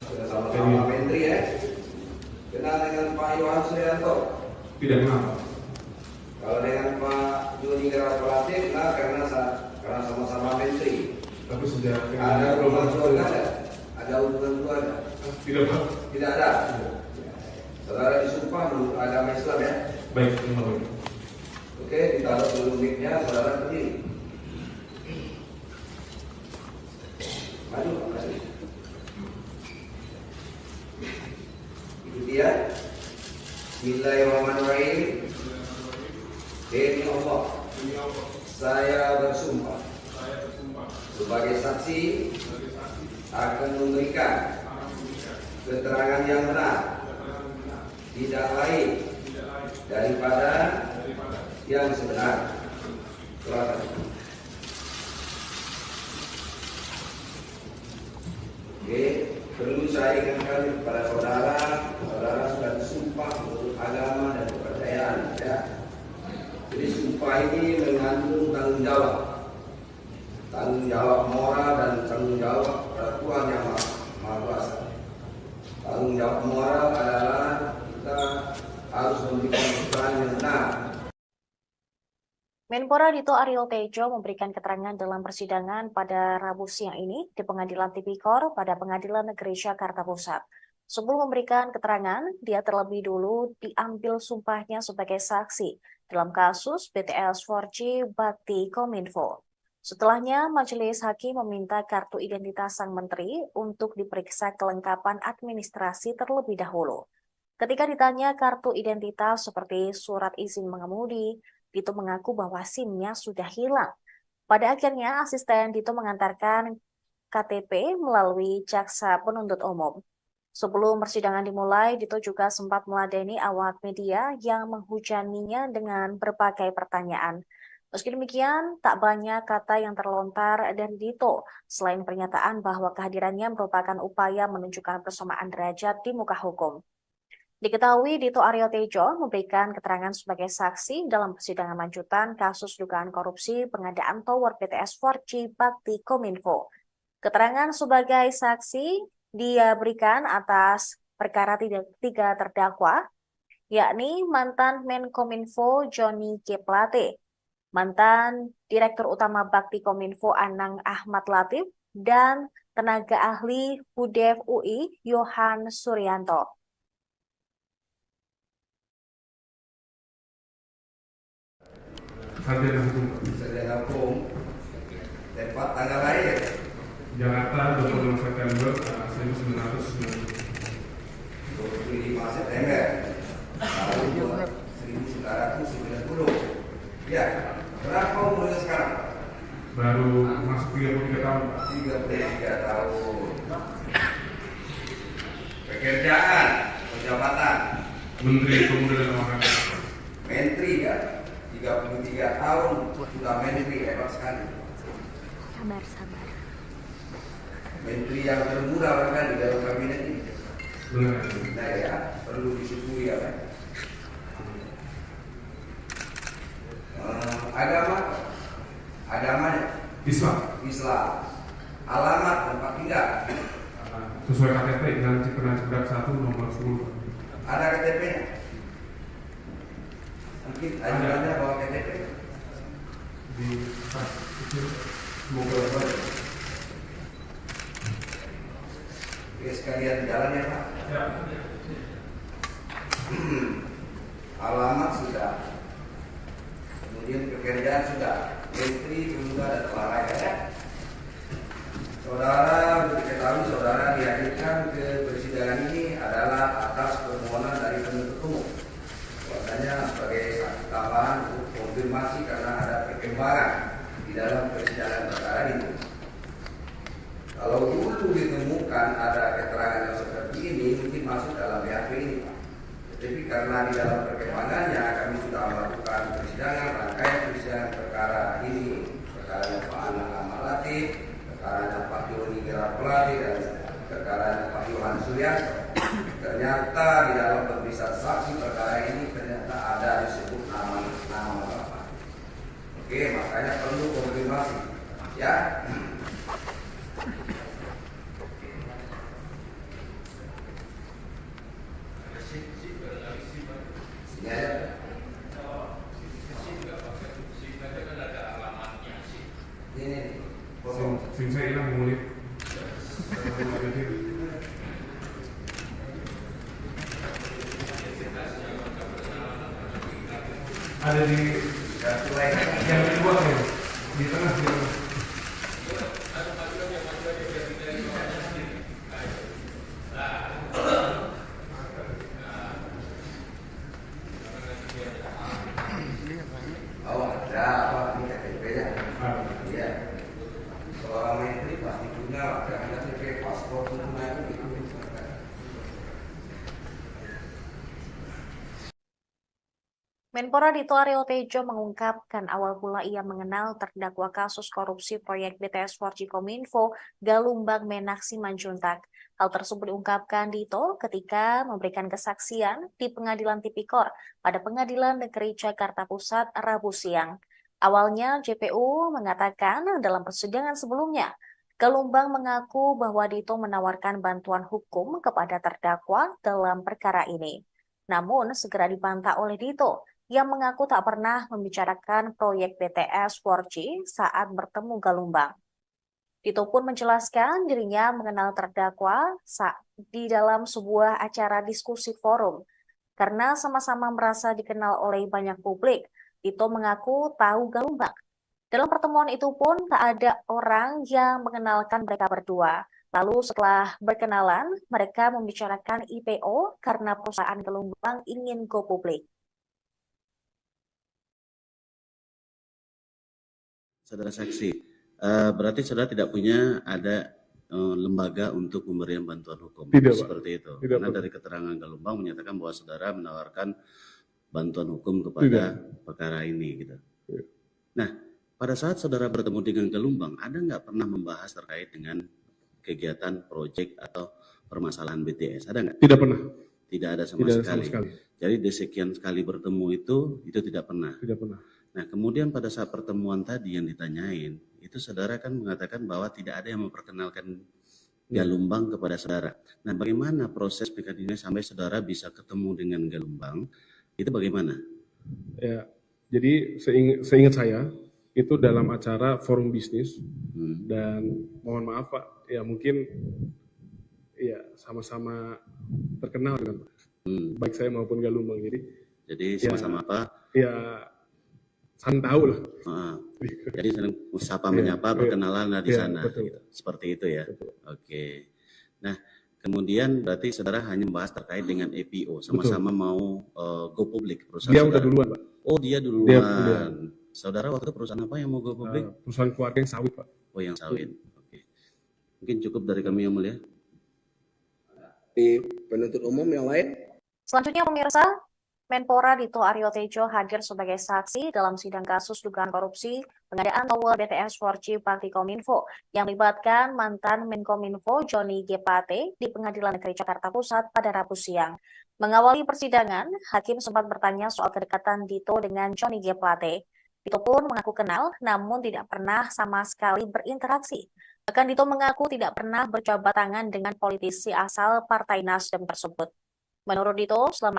Sudah sama-sama menteri ya. Kenal dengan Pak Yohan Suyanto? Tidak kenal. Kalau dengan Pak Joni Gerapalate kenal karena sama-sama menteri. Tapi sudah ada hubungan keluarga ada? Ada hubungan keluarga? Tidak Pak. Tidak ada. Saudara disumpah menurut agama Islam ya? Baik, terima kasih. Oke, ditaruh dulu mic-nya, saudara berdiri. Maju, maju. Itu dia. Bismillahirrahmanirrahim. Demi Allah, saya bersumpah sebagai saksi akan memberikan keterangan yang benar, tidak lain daripada yang sebenar. Oke, perlu saya ingatkan kepada saudara sudah disumpah menurut agama dan kepercayaan ya. Jadi sumpah ini mengandung tanggung jawab moral dan tanggung jawab kepada Tuhan yang Maha Kuasa. Tanggung jawab moral adalah kita harus memberikan keterangan yang benar. Menpora Dito Aryo Tejo memberikan keterangan dalam persidangan pada Rabu siang ini di Pengadilan Tipikor pada Pengadilan Negeri Jakarta Pusat. Sebelum memberikan keterangan, dia terlebih dulu diambil sumpahnya sebagai saksi dalam kasus BTS 4G Bakti Kominfo. Setelahnya, Majelis Hakim meminta kartu identitas sang menteri untuk diperiksa kelengkapan administrasi terlebih dahulu. Ketika ditanya kartu identitas seperti surat izin mengemudi, Dito mengaku bahwa SIM-nya sudah hilang. Pada akhirnya, asisten Dito mengantarkan KTP melalui jaksa penuntut umum. Sebelum persidangan dimulai, Dito juga sempat meladeni awak media yang menghujaninya dengan berbagai pertanyaan. Meski demikian, tak banyak kata yang terlontar dari Dito, selain pernyataan bahwa kehadirannya merupakan upaya menunjukkan persamaan derajat di muka hukum. Diketahui Dito Aryo Tejo memberikan keterangan sebagai saksi dalam persidangan lanjutan kasus dugaan korupsi pengadaan tower BTS 4G Bakti Kominfo. Keterangan sebagai saksi dia berikan atas perkara tiga terdakwa, yakni mantan Menkominfo Johnny G. Plate, mantan Direktur Utama Bakti Kominfo Anang Ahmad Latif, dan tenaga ahli HUDEF UI Yohan Suryanto. Sarjana hukum, tempat tanggal lahir Jakarta 25 September 1990. 25 September tahun 1990. Ya, berapa umurnya sekarang? Baru masuk 33 tahun. 33 tahun. Pekerjaan, jabatan. Menteri Pemuda dan Olahraga. Menteri ya, 33 tahun sudah menteri, hebat sekali. Sabar. Menteri yang termuda bahkan di dalam kabinet ini. Benar. Nah ya, perlu disyukuri ya kan. Agamanya Islam. Alamat tempat tinggal Sesuai KTP dengan Cipinang Cedak 1 nomor 10. ada KTP-nya. Mungkin ajudannya bawa KTP Di tas itu semoga berbaik. Oke, sekalian jalan ya Pak. Ya. Alamat sudah, kemudian pekerjaan sudah, Menteri Pemuda dan Olahraga ya. Saudara, diketahui saudara dihadirkan ke persidangan ini adalah atas permohonan dari penuntut umum. Bahwasanya sebagai saksi tambahan untuk konfirmasi karena ada perkembangan di dalam persidangan perkara ini. Kalau dulu ditemukan ada keterangan yang seperti ini, mungkin masuk dalam BAP ini, Pak. Tetapi karena di dalam perkembangannya kami sudah melakukan persidangan, rangkaian persidangan perkara ini, perkara Pak Anang Ahmad Latif, perkara Pak Johnny G. Plate, dan perkara Pak Yohan Suryanto. Ternyata di dalam pemeriksaan saksi perkara ini ternyata ada disebut nama Bapak. Oke, makanya perlu konfirmasi, ya. SIM saya hilang yang mulia. Ada di yang kedua ya, di tengah. Oh, ada apa ini KTP-nya? Iya. Seorang menteri pasti punya KTP, paspor, semua itu. Menpora Dito Aryo Tejo mengungkapkan awal mula ia mengenal terdakwa kasus korupsi proyek BTS 4G Kominfo Galumbang Menak Simanjuntak. Hal tersebut diungkapkan Dito ketika memberikan kesaksian di Pengadilan Tipikor pada Pengadilan Negeri Jakarta Pusat Rabu siang. Awalnya JPU mengatakan dalam persidangan sebelumnya, Galumbang mengaku bahwa Dito menawarkan bantuan hukum kepada terdakwa dalam perkara ini. Namun segera dibantah oleh Dito yang mengaku tak pernah membicarakan proyek BTS 4G saat bertemu Galumbang. Dito pun menjelaskan dirinya mengenal terdakwa di dalam sebuah acara diskusi forum. Karena sama-sama merasa dikenal oleh banyak publik, Dito mengaku tahu Galumbang. Dalam pertemuan itu pun tak ada orang yang mengenalkan mereka berdua. Lalu setelah berkenalan, mereka membicarakan IPO karena perusahaan Galumbang ingin go publik. Saudara saksi, berarti saudara tidak punya ada lembaga untuk pemberian bantuan hukum. Tidak, Pak. Seperti itu. Tidak, Karena Pak. dari keterangan Galumbang menyatakan bahwa saudara menawarkan bantuan hukum kepada perkara ini gitu. Nah, pada saat saudara bertemu dengan Galumbang, ada nggak pernah membahas terkait dengan kegiatan proyek atau permasalahan BTS? Ada nggak? Tidak pernah. Tidak ada sama Tidak ada sekali. sama sekali. Jadi di sekian sekali bertemu itu tidak pernah. Tidak pernah. Nah, kemudian pada saat pertemuan tadi yang ditanyain, itu saudara kan mengatakan bahwa tidak ada yang memperkenalkan Galumbang kepada saudara. Nah, bagaimana proses PKD sampai saudara bisa ketemu dengan Galumbang? Itu bagaimana? Ya, jadi seingat saya itu dalam acara forum bisnis dan mohon maaf Pak, ya mungkin ya sama-sama terkenal dengan baik saya maupun Galumbang. Jadi sama-sama apa? Ya saling tahu lah. Jadi saling sapa menyapa, perkenalan lah di sana. Betul. Gitu. Seperti itu ya. Betul. Oke. Nah, kemudian berarti saudara hanya membahas terkait dengan EPO, sama-sama mau go public perusahaan. Dia saudara. udah duluan Pak. Oh, dia duluan. Dia. Saudara waktu itu perusahaan apa yang mau go public? Perusahaan keluarga yang sawit Pak. Oh, yang sawit. Oke. Mungkin cukup dari kami yang mulia. Di penuntut umum yang lain. Selanjutnya pemirsa, Menpora Dito Aryo Tejo hadir sebagai saksi dalam sidang kasus dugaan korupsi pengadaan tower BTS 4G Bakti Kominfo yang melibatkan mantan Menkominfo Johnny G. Plate di Pengadilan Negeri Jakarta Pusat pada Rabu siang. Mengawali persidangan, hakim sempat bertanya soal kedekatan Dito dengan Johnny G. Plate. Dito pun mengaku kenal, namun tidak pernah sama sekali berinteraksi. Bahkan Dito mengaku tidak pernah berjabat tangan dengan politisi asal Partai Nasdem tersebut. Menurut Dito, selama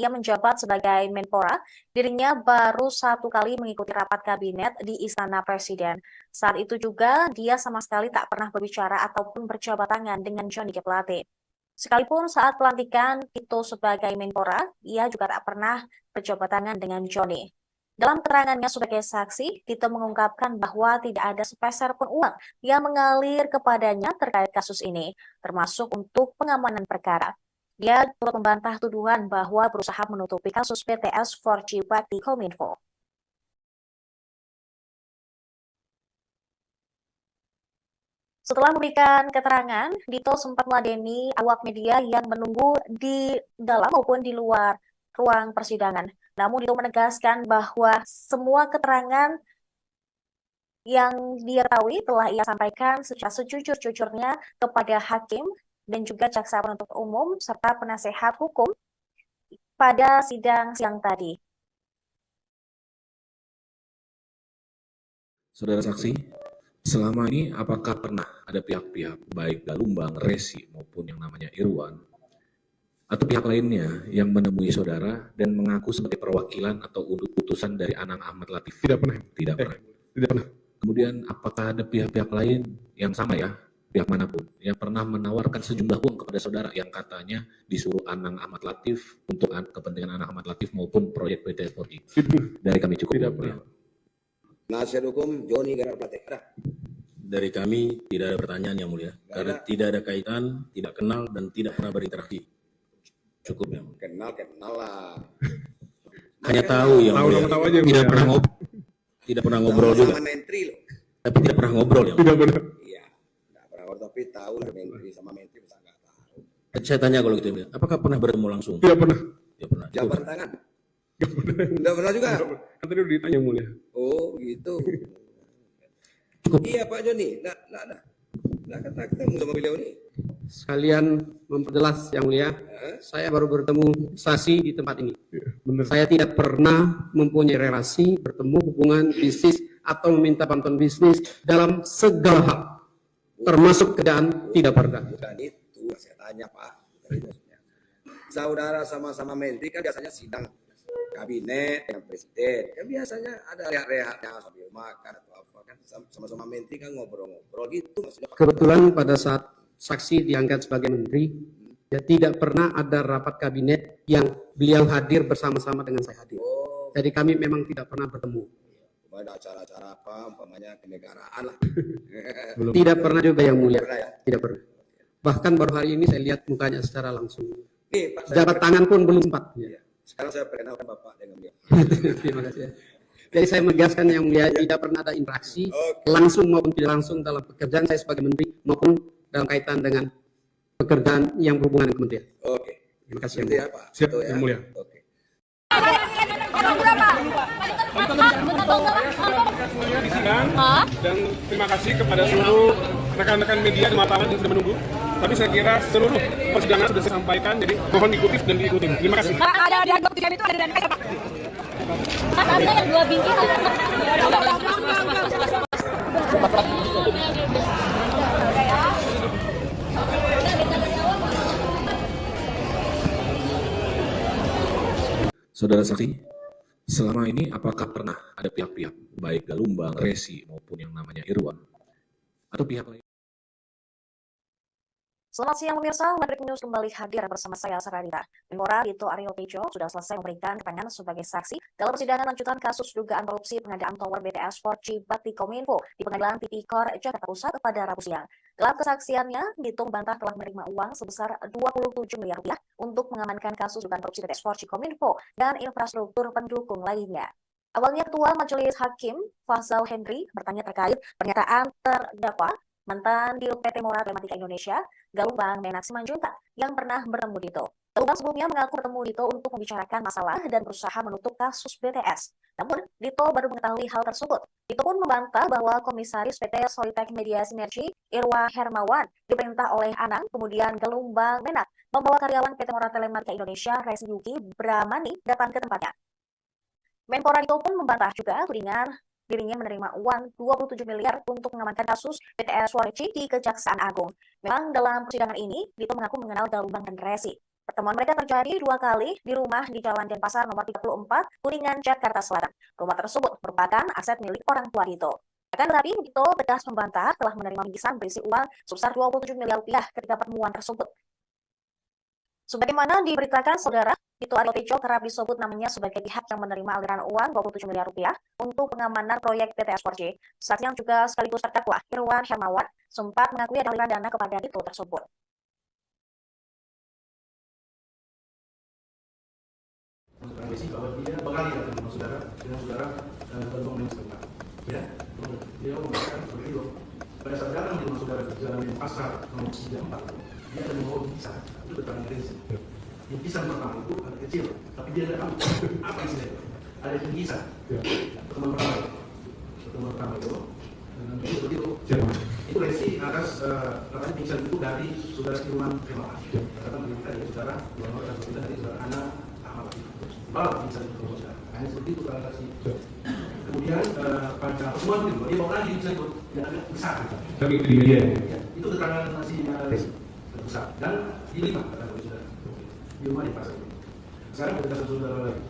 ia menjabat sebagai Menpora, dirinya baru 1 kali mengikuti rapat kabinet di Istana Presiden. Saat itu juga, dia sama sekali tak pernah berbicara ataupun berjabat tangan dengan Johnny G. Plate. Sekalipun saat pelantikan Dito sebagai Menpora, ia juga tak pernah berjabat tangan dengan Johnny. Dalam keterangannya sebagai saksi, Dito mengungkapkan bahwa tidak ada sepeser pun uang yang mengalir kepadanya terkait kasus ini, termasuk untuk pengamanan perkara. Dia turut membantah tuduhan bahwa berusaha menutupi kasus BTS 4G Bakti Kominfo. Setelah memberikan keterangan, Dito sempat meladeni awak media yang menunggu di dalam maupun di luar ruang persidangan. Namun Dito menegaskan bahwa semua keterangan yang dia tahu telah ia sampaikan secara sejujur-jujurnya kepada hakim dan juga jaksa penuntut umum serta penasehat hukum pada sidang siang tadi. Saudara saksi, selama ini apakah pernah ada pihak-pihak baik Galumbang, Resi maupun yang namanya Irwan atau pihak lainnya yang menemui saudara dan mengaku sebagai perwakilan atau utusan dari Anang Ahmad Latif? Tidak pernah. Tidak pernah. Tidak pernah. Kemudian apakah ada pihak-pihak lain yang sama ya, pihak manapun, yang pernah menawarkan sejumlah uang kepada saudara yang katanya disuruh Anang Ahmad Latif untuk kepentingan Anang Ahmad Latif maupun proyek BTS 4G? Dari kami cukup. Tidak pernah. Nasihat hukum Johnny G. Plate. Dari kami tidak ada pertanyaan yang mulia, karena tidak ada kaitan, tidak kenal dan tidak pernah berinteraksi. Cukup ya. Kenal lah. Hanya tahu yang mulia. Tahu aja, Tidak pernah ngobrol. Tidak pernah ngobrol juga. Sama menteri loh. Tapi tidak pernah ngobrol ya. Tidak pernah. Iya. Tidak pernah ngobrol tapi tahu lah menteri sama menteri bisa nggak tahu. Saya tanya kalau gitu, apakah pernah bertemu langsung? Tidak pernah. Tidak pernah. Jabat tangan. Tidak pernah juga. Kan tadi udah ditanya mulia. Oh gitu. Cukup. Iya Pak Joni. Nah ketemu sama beliau nih. Sekalian memperjelas yang mulia, saya baru bertemu saksi di tempat ini. Benar. Saya tidak pernah mempunyai relasi, bertemu hubungan bisnis atau meminta bantuan bisnis dalam segala hal, termasuk kerjaan tidak pernah. Bukan itu saya tanya Pak. Bukan itu maksudnya. Saudara sama-sama menteri kan biasanya sidang kabinet dengan presiden. Kan biasanya ada rehat-rehatnya sambil makan atau apa kan sama-sama menteri kan ngobrol-ngobrol gitu maksudnya. Kebetulan pada saat saksi diangkat sebagai menteri, ya tidak pernah ada rapat kabinet yang beliau hadir bersama-sama dengan saya hadir. Jadi kami memang tidak pernah bertemu. Ada acara-acara apa, umpamanya kenegaraan lah. Tidak pernah juga yang mulia. Pernah ya? Tidak pernah. Bahkan baru hari ini saya lihat mukanya secara langsung. Nih, Pak, Jabat tangan pun belum sempat. Ya. Sekarang saya perkenalkan Bapak dengan dia. Terima kasih. Jadi saya menegaskan yang mulia, tidak pernah ada interaksi langsung maupun tidak langsung dalam pekerjaan saya sebagai menteri maupun dalam kaitan dengan pekerjaan yang berhubungan dengan kementerian. Oke. Terima kasih yang Itu mulia. ya, Pak. Siap, Itu ya. yang mulia. Oke. Di sidang, dan terima kasih kepada seluruh rekan-rekan media dan wartawan yang sudah menunggu. Tapi saya kira seluruh persidangan sudah saya sampaikan, jadi mohon diikuti dan diikuti. Terima kasih. Pak, ada di Agok 3 itu ada dan kaca, Pak. Mas, ada yang 2 bingkai. Saudara saksi, selama ini apakah pernah ada pihak-pihak, baik Galumbang, Resi, maupun yang namanya Irwan, atau pihak lain? Selamat siang pemirsa, Breaking News kembali hadir bersama saya Saranita. Menpora Dito Aryo Tejo sudah selesai memberikan keterangan sebagai saksi dalam persidangan lanjutan kasus dugaan korupsi pengadaan tower BTS 4G Bakti Kominfo di Pengadilan Tipikor Jakarta Pusat pada Rabu siang. Dalam kesaksiannya, Dito membantah telah menerima uang sebesar 27 miliar rupiah untuk mengamankan kasus dugaan korupsi BTS 4G Kominfo dan infrastruktur pendukung lainnya. Awalnya Ketua Majelis Hakim Fazal Henry bertanya terkait pernyataan terdakwa mantan Dirut PT Mora Telematika Indonesia, Galumbang Menak Simanjuntak, yang pernah bertemu Dito. Galumbang sebelumnya mengaku bertemu Dito untuk membicarakan masalah dan berusaha menutup kasus BTS. Namun, Dito baru mengetahui hal tersebut. Dito pun membantah bahwa Komisaris PT Solitek Media Sinergi, Irwa Hermawan, diperintah oleh Anang, kemudian Galumbang Menak, membawa karyawan PT Mora Telematika Indonesia, Resi Yuki Bramani, datang ke tempatnya. Menpora Dito pun membantah juga tudingan dirinya menerima uang 27 miliar untuk mengamankan kasus BTS 4G di Kejaksaan Agung. Memang dalam persidangan ini, Dito mengaku mengenal Galumbang dan Resi. Pertemuan mereka terjadi 2 kali di rumah di Jalan Denpasar nomor 34, Kuningan, Jakarta Selatan. Rumah tersebut merupakan aset milik orang tua Dito. Akan tetapi, Dito tegas membantah telah menerima bingkisan berisi uang sebesar 27 miliar rupiah ketika pertemuan tersebut. Sebagaimana diberitakan saudara, Dito Aryo Tejo kerap disebut namanya sebagai pihak yang menerima aliran uang 27 miliar rupiah untuk pengamanan proyek BTS 4G. Saat yang juga sekaligus terdakwa, Irwan Hermawan, sempat mengakui ada aliran dana kepada Dito tersebut. Bahwa dia bekali dengan saudara Galumbang Menak setempat. Ya, dia mengatakan seperti itu. Pada saat datang di rumah saudara di Jalan Denpasar nomor 34, dia ada membawa bingkisan. Itu keterangan Resi. Bingkisan pertama itu agak kecil, tapi dia tidak tahu apa isinya. Ada bingkisan. Pertemuan pertama itu, dan seperti itu. Itu Resi atas katanya bingkisan itu dari saudara Irwan Hermawan. Kata berita ya saudara Irwan Hermawan dan berita dari saudara Ana Ahmad. Bawa bingkisan itu saudara. Hanya seperti itu transaksi. Kemudian pada pertemuan itu dia bawa lagi bingkisan itu yang agak besar. Tapi di media. Itu keterangan masih besar dan dilipat kata saudara. Di rumah di pasar itu. Sekarang kita saudara lagi.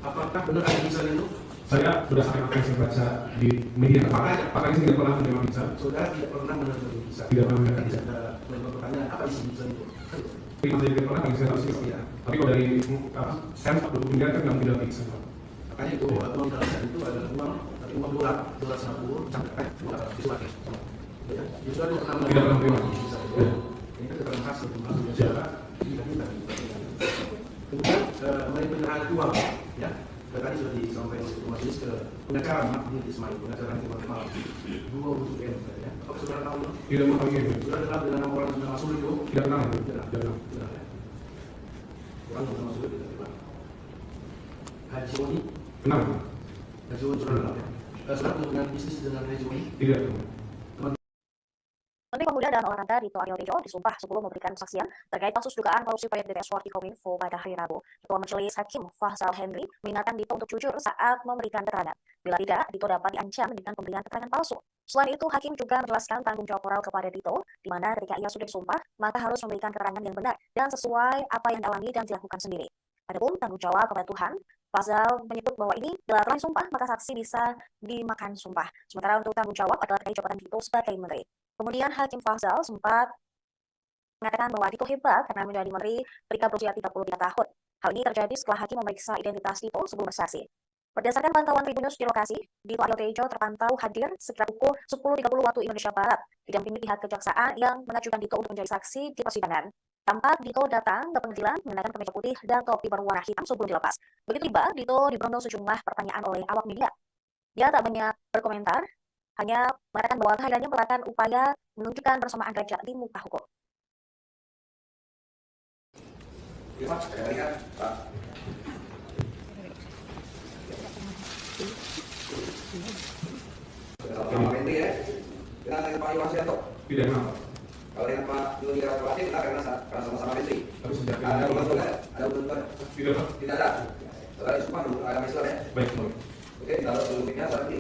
Apakah benar ada bingkisan itu? Saya berdasarkan apa yang saya baca di media, apakah saya tidak pernah menerima bingkisan? Saudara tidak pernah menerima bingkisan. Tidak pernah menerima. Tidak ada pertanyaan apa isi bingkisan itu. Tapi saya tidak pernah bingkisan harus ya. Tapi kalau dari saya 40 miliar kan tidak bingkisan. Makanya itu uang bingkisan itu adalah uang, tapi uang dolar 50 sampai disuatu. Justru ada pernah menerima bingkisan. Ini kan transaksi termasuk saudara tidak kita. Kemudian mengenai penyerahan uang, ya. Tadi sudah disampaikan oleh majelis ke pengacara Mahdi Ismail, pengacara nanti malam 20 M. Apakah saudara tahu? Tidak mengetahui. Saudara kenal dengan nama orang yang bernama Suli itu? Tidak kenal. Tidak. Orang yang bernama Suli tidak kenal. Haji Oni? Kenal. Haji Oni saudara kenal ya? Saudara punya bisnis dengan Haji Oni? Tidak. Menteri Pemuda dan Olahraga Dito Aryo Tejo disumpah sebelum memberikan kesaksian terkait kasus dugaan korupsi proyek BTS 4G Kominfo pada hari Rabu. Ketua Majelis Hakim Fazal Henry mengingatkan Dito untuk jujur saat memberikan keterangan. Bila tidak, Dito dapat diancam dengan pemberian keterangan palsu. Selain itu, Hakim juga menjelaskan tanggung jawab moral kepada Dito, di mana ketika ia sudah disumpah, maka harus memberikan keterangan yang benar dan sesuai apa yang dialami dan dilakukan sendiri. Adapun tanggung jawab kepada Tuhan, Fazal menyebut bahwa ini bila telah disumpah, maka saksi bisa dimakan sumpah. Sementara untuk tanggung jawab adalah terkait jabatan Dito sebagai menteri. Kemudian Hakim Fazal sempat mengatakan bahwa Dito hebat karena menjadi menteri ketika berusia 33 tahun. Hal ini terjadi setelah Hakim memeriksa identitas Dito sebelum bersaksi. Berdasarkan pantauan Tribun News di lokasi, Dito Aryo Tejo terpantau hadir sekitar pukul 10.30 waktu Indonesia Barat, didampingi pihak kejaksaan yang mengajukan Dito untuk menjadi saksi di persidangan. Tampak Dito datang ke pengadilan mengenakan kemeja putih dan topi berwarna hitam sebelum dilepas. Begitu tiba, Dito diberi sejumlah pertanyaan oleh awak media. Dia tak banyak berkomentar, hanya mengatakan bahwa kehadirannya merupakan upaya menunjukkan persamaan derajat di muka hukum. Sama Menteri ya, kita dengan Pak Iwan Suyanto. Tidak kenapa. Kalau dengan Pak Nuri Ratulasi kita karena sama-sama Menteri. Tapi sejak Ada hubungan ada hubungan? Tidak. Tidak ada. Saudara semua agama Islam ya. Baik. Oke, kalau sebelumnya berarti